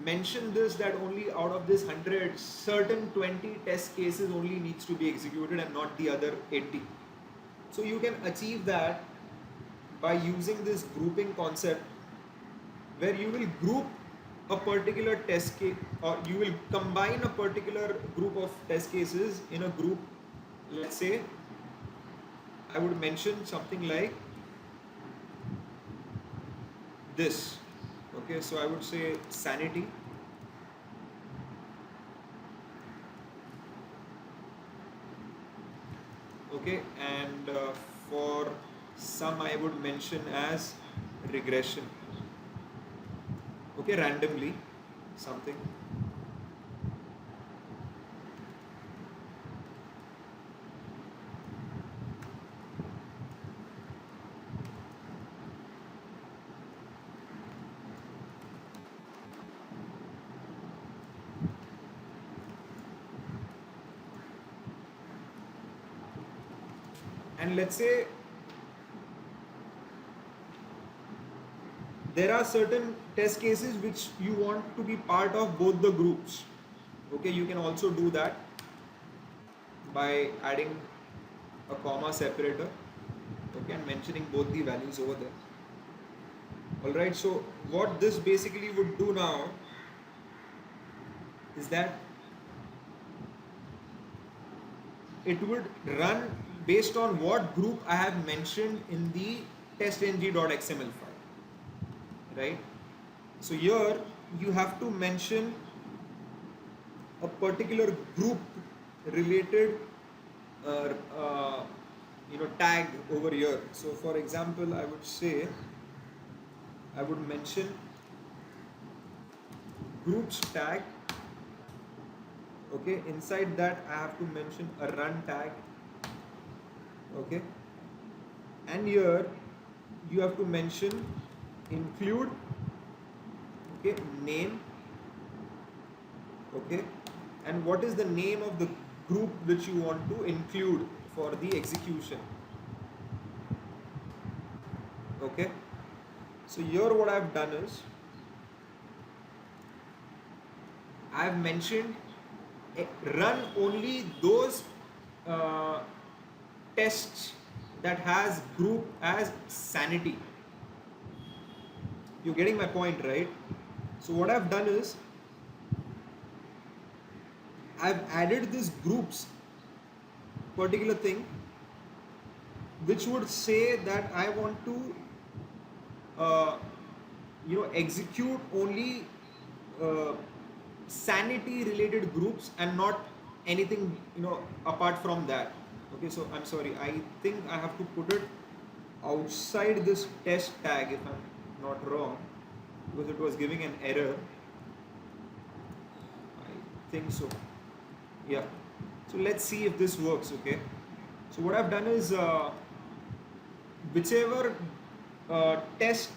mention this, that only out of this 100 certain 20 test cases only needs to be executed and not the other 80? So you can achieve that by using this grouping concept, where you will group a particular test case, or you will combine a particular group of test cases in a group. Let's say I would mention something like this. Okay, so I would say sanity. Okay, and for some I would mention as regression. Okay, randomly something. And let's say there are certain test cases which you want to be part of both the groups. Okay, you can also do that by adding a comma separator, okay, and mentioning both the values over there. Alright, so what this basically would do now is that it would run based on what group I have mentioned in the testng.xml file, right? So here you have to mention a particular group related uh, uh, tag over here. So for example, I would say I would mention groups tag. Okay, inside that I have to mention a run tag. Okay, and here you have to mention include, okay, name, okay, and what is the name of the group which you want to include for the execution. Okay, so here what I've done is I've mentioned run only those uh, tests that has group as sanity. You're getting my point, right? So what I've done is I've added this groups particular thing which would say that I want to uh, execute only uh, sanity related groups and not anything apart from that. Okay, so I'm sorry, I think I have to put it outside this test tag if I'm not wrong, because it was giving an error. I think so. Yeah. So let's see if this works. Okay. So what I've done is whichever test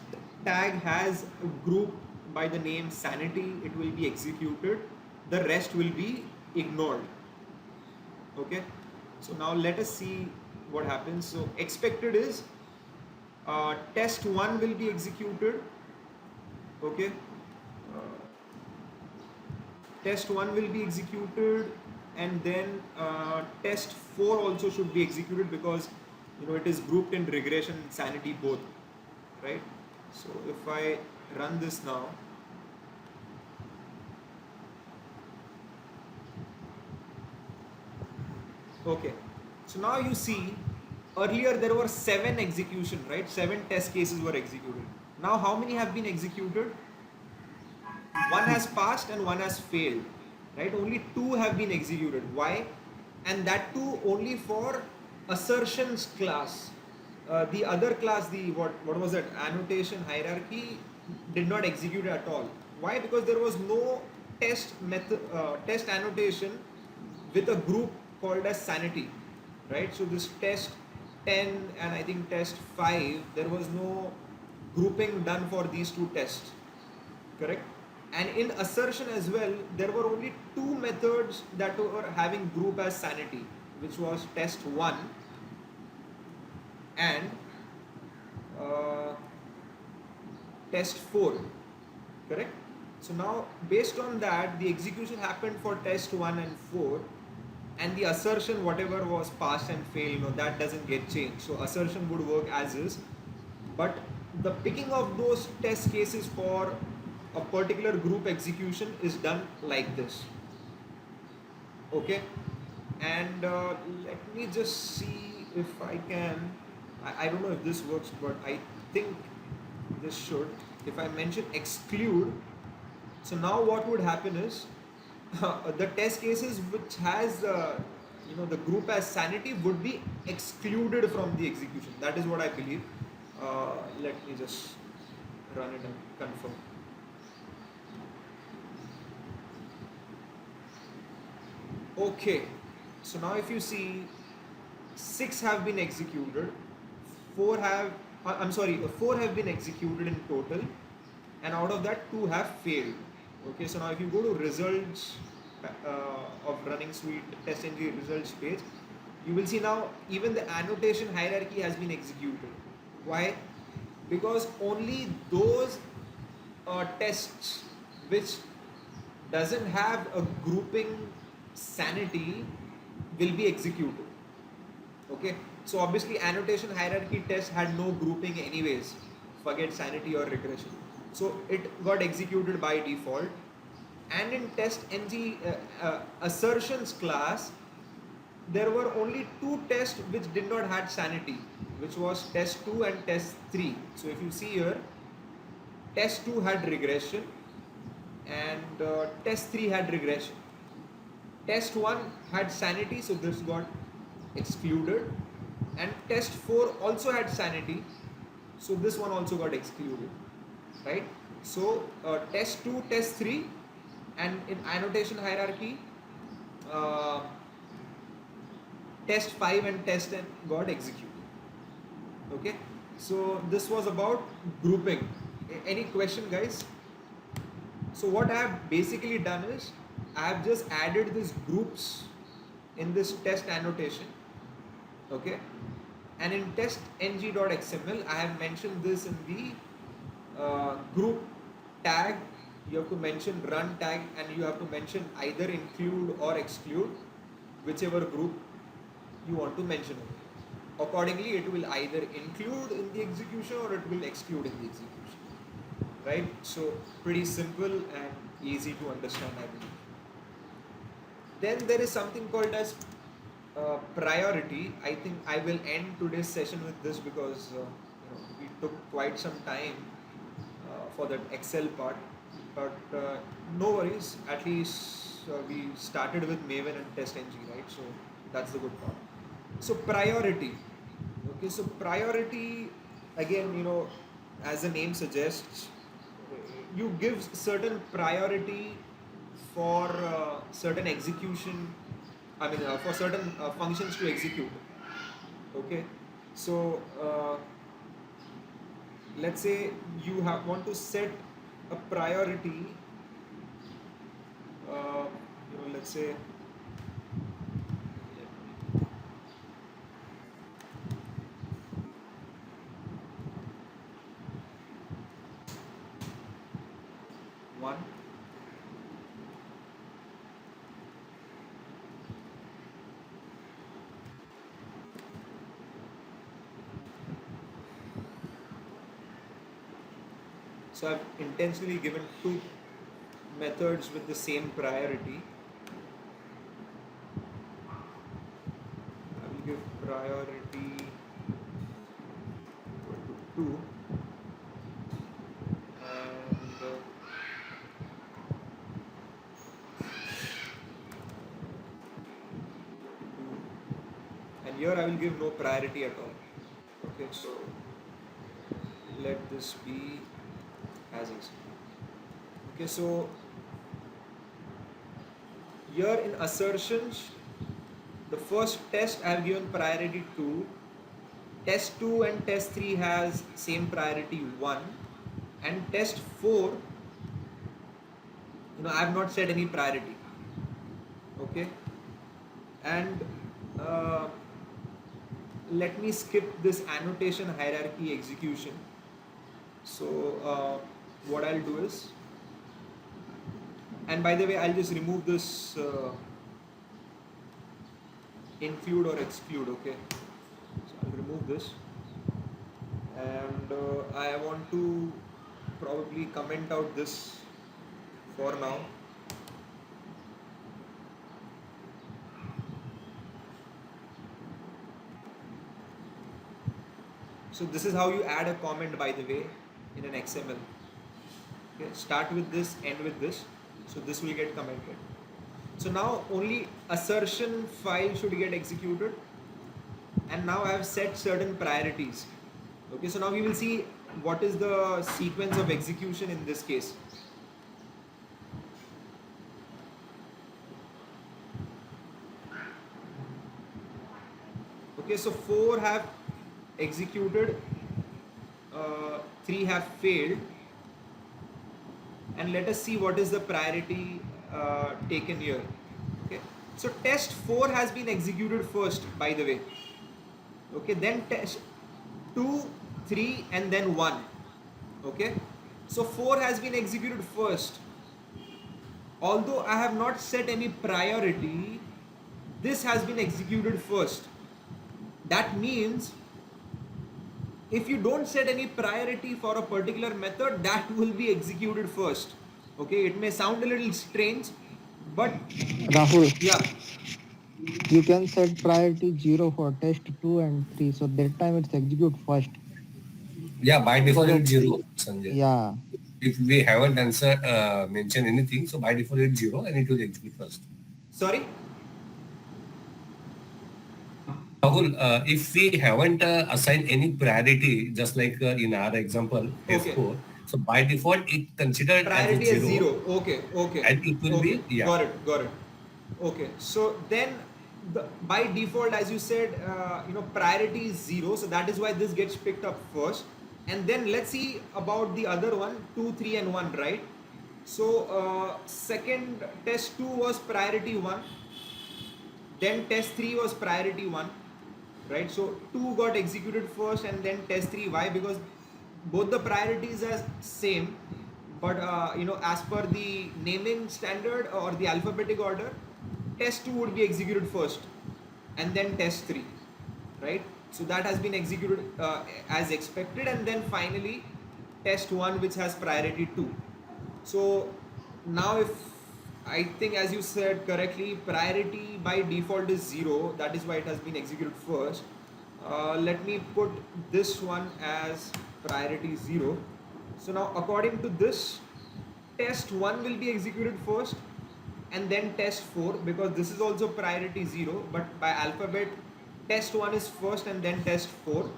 tag has a group by the name sanity, it will be executed. The rest will be ignored. Okay. So now let us see what happens. So expected is test 1 will be executed. Okay. Test 1 will be executed, and then test 4 also should be executed, because it is grouped in regression and sanity both, right? So if I run this now, okay, so now you see earlier there were 7 execution, right? 7 test cases were executed. Now how many have been executed? One has passed and one has failed, right? Only 2 have been executed. Why? And that too only for assertions class. The other class, the what was that, annotation hierarchy, did not execute at all. Why? Because there was no test method, test annotation with a group called as sanity, right? So this test 10 and I think test 5, there was no grouping done for these two tests, correct? And in assertion as well, there were only 2 methods that were having group as sanity, which was test 1 and uh, test 4, correct? So now based on that, the execution happened for test 1 and 4, and the assertion whatever was passed and failed, that doesn't get changed. So assertion would work as is, but the picking of those test cases for a particular group execution is done like this. Okay, and let me just see if I can, I don't know if this works, but I think this should. If I mention exclude, so now what would happen is the test cases which has the group as sanity would be excluded from the execution. That is what I believe. Let me just run it and confirm. Okay, so now if you see 6 have been executed, 4 have, 4 have been executed in total, and out of that 2 have failed. Okay, so now if you go to results of running suite TestNG results page, you will see now even the annotation hierarchy has been executed. Why? Because only those tests which doesn't have a grouping sanity will be executed. Okay, so obviously annotation hierarchy test had no grouping anyways, forget sanity or regression, so it got executed by default. And in TestNG assertions class, there were only two tests which did not had sanity, which was test 2 and test 3. So if you see here, test 2 had regression and test 3 had regression. Test 1 had sanity, so this got excluded, and test 4 also had sanity, so this one also got excluded, right? So test 2, test 3, and in annotation hierarchy, uh, test 5 and test 10 got executed. Okay, so this was about grouping. Any question, guys? So what I have basically done is I have just added these groups in this test annotation. Okay, and in TestNG.xml I have mentioned this in the group tag. You have to mention run tag, and you have to mention either include or exclude, whichever group you want to mention. Accordingly, it will either include in the execution or it will exclude in the execution, right? So pretty simple and easy to understand, I believe. Then there is something called as priority. I think I will end today's session with this because we took quite some time for that Excel part, but no worries. At least we started with Maven and TestNG, right? So that's the good part. So priority. Okay, so priority, again, as the name suggests, you give certain priority for certain execution. I mean, for certain functions to execute. Okay, so let's say you want to set a priority. Let's say. One. So I've intentionally given two methods with the same priority. I will give priority equal to 2, and here I will give no priority at all. Okay, so let this be as is. Okay, so here in assertions, the first test I have given priority 2, test 2 and test 3 has same priority 1, and test 4, I have not set any priority. Okay, and let me skip this annotation hierarchy execution. So what I'll do is, and by the way, I'll just remove this include or exclude. Okay, so I'll remove this, and I want to probably comment out this for now. So this is how you add a comment, by the way, in an XML. Okay, start with this, end with this. So this will get commented. So now only assertion file should get executed, and now I have set certain priorities. Okay, so now we will see what is the sequence of execution in this case. Okay, so 4 have executed, 3 have failed, and let us see what is the priority taken here. Okay, so test 4 has been executed first, by the way. Okay, then test 2, 3, and then 1. Okay, so 4 has been executed first. Although I have not set any priority, this has been executed first. That means if you don't set any priority for a particular method, that will be executed first. Okay, it may sound a little strange, but Rahul, yeah. You can set priority 0 for test 2 and 3. So that time it's execute first. Yeah, by default So it's zero, Sanjay. yeah. If we haven't mentioned anything, so by default it's zero and it will execute first. Sorry. Rahul, if we haven't assigned any priority, just like in our example Okay. F4, so by default it considered as a Priority is zero, 0. Okay, okay, and it will okay. be, yeah. Got it, got it. Okay, so then by default, as you said, priority is 0. So that is why this gets picked up first. And then let's see about the other one, 2, 3, and 1, right? So second test 2 was priority 1. Then test 3 was priority 1, right? So 2 got executed first and then test 3. Why? Because both the priorities are same, but as per the naming standard or the alphabetic order, test 2 would be executed first and then test 3, right? So that has been executed as expected, and then finally test 1, which has priority 2. So now, if I think, as you said correctly, priority by default is 0. That is why it has been executed first. Let me put this one as priority 0. So now, according to this, test 1 will be executed first and then test 4, because this is also priority 0, but by alphabet, test 1 is first and then test 4,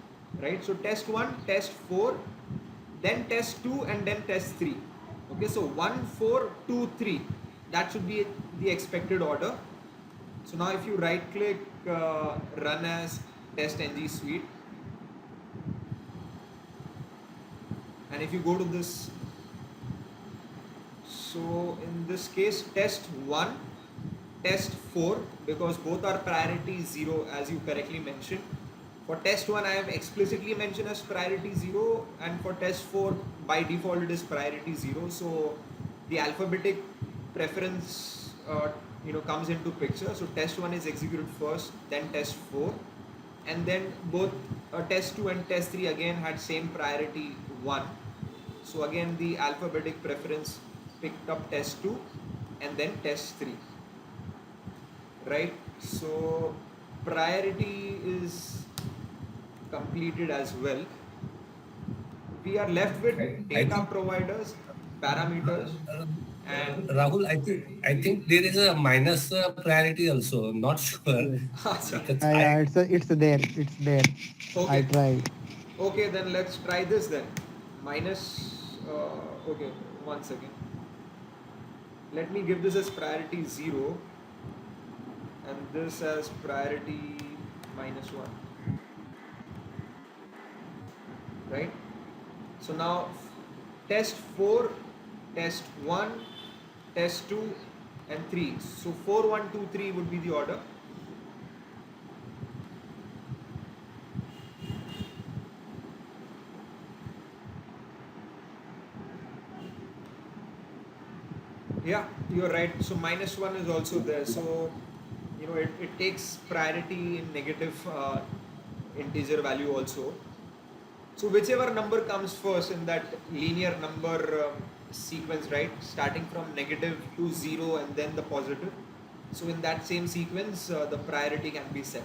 right? So test 1, test 4, then test 2, and then test 3. Okay, so 1, 4, 2, 3, that should be the expected order. So now if you right click, run as TestNG suite, and if you go to this, so in this case, test 1, test 4, because both are priority 0, as you correctly mentioned. For test 1, I have explicitly mentioned as priority 0, and for test 4, by default it is priority 0. So the alphabetic preference comes into picture. So test 1 is executed first, then test 4, and then both test 2 and test 3 again had same priority 1. So again the alphabetic preference picked up test 2 and then test 3, right? So priority is completed as well. We are left with I data think, providers, parameters, and Rahul, I think there is a minus priority also. Not sure Yes. because Yeah, I it's there. It's there. I okay, tried. okay, then let's try this then. Minus, okay, 1 second. Let me give this as priority 0 and this as priority -1, right? So now test 4, test 1, test 2, and 3. So 4, 1, 2, 3 would be the order. Yeah, you're right. So -1 is also there. So it takes priority in negative integer value also. So whichever number comes first in that linear number sequence, right, starting from negative to 0 and then the positive. So in that same sequence, the priority can be set.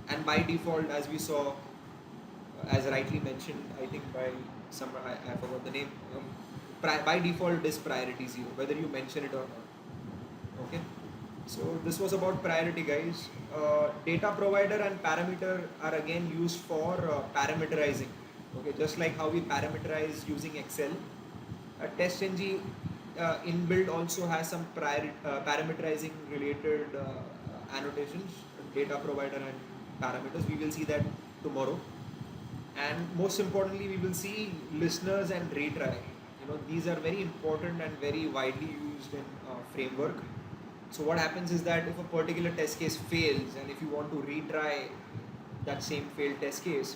And by default, as we saw, as rightly mentioned, I think by some, I forgot the name, by default it is priority 0, whether you mention it or not. Okay. So this was about priority, guys. Data provider and parameter are again used for parameterizing. Okay, just like how we parameterize using Excel, TestNG inbuilt also has some parameterizing related annotations, data provider and parameters. We will see that tomorrow. And most importantly, we will see listeners and retry. These are very important and very widely used in framework. So what happens is that if a particular test case fails and if you want to retry that same failed test case,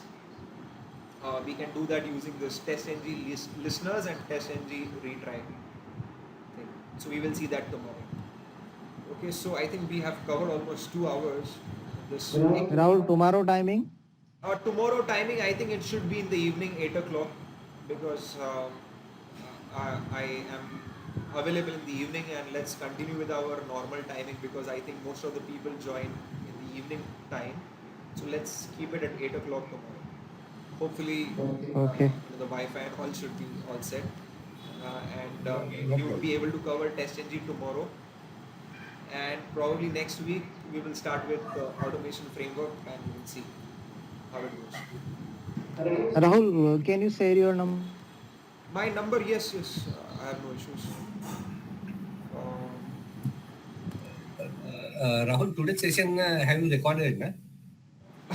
we can do that using this TestNG listeners and TestNG retry thing. So we will see that tomorrow. Okay, so I think we have covered almost 2 hours. This Rahul, tomorrow timing? tomorrow timing, I think it should be in the evening 8 o'clock, because I am available in the evening, and let's continue with our normal timing, because I think most of the people join evening time. So let's keep it at 8 o'clock tomorrow. Hopefully, Okay. the Wi-Fi and all should be all set. And No we would problem. be able to cover TestNG tomorrow. And probably next week we will start with the automation framework and we will see how it goes. Rahul, can you share your number? My number, yes, yes, I have no issues. Rahul, today's session have you recorded, na?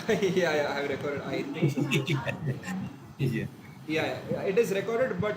Yeah, I have recorded. I think so. Yeah. Yeah, it is recorded, but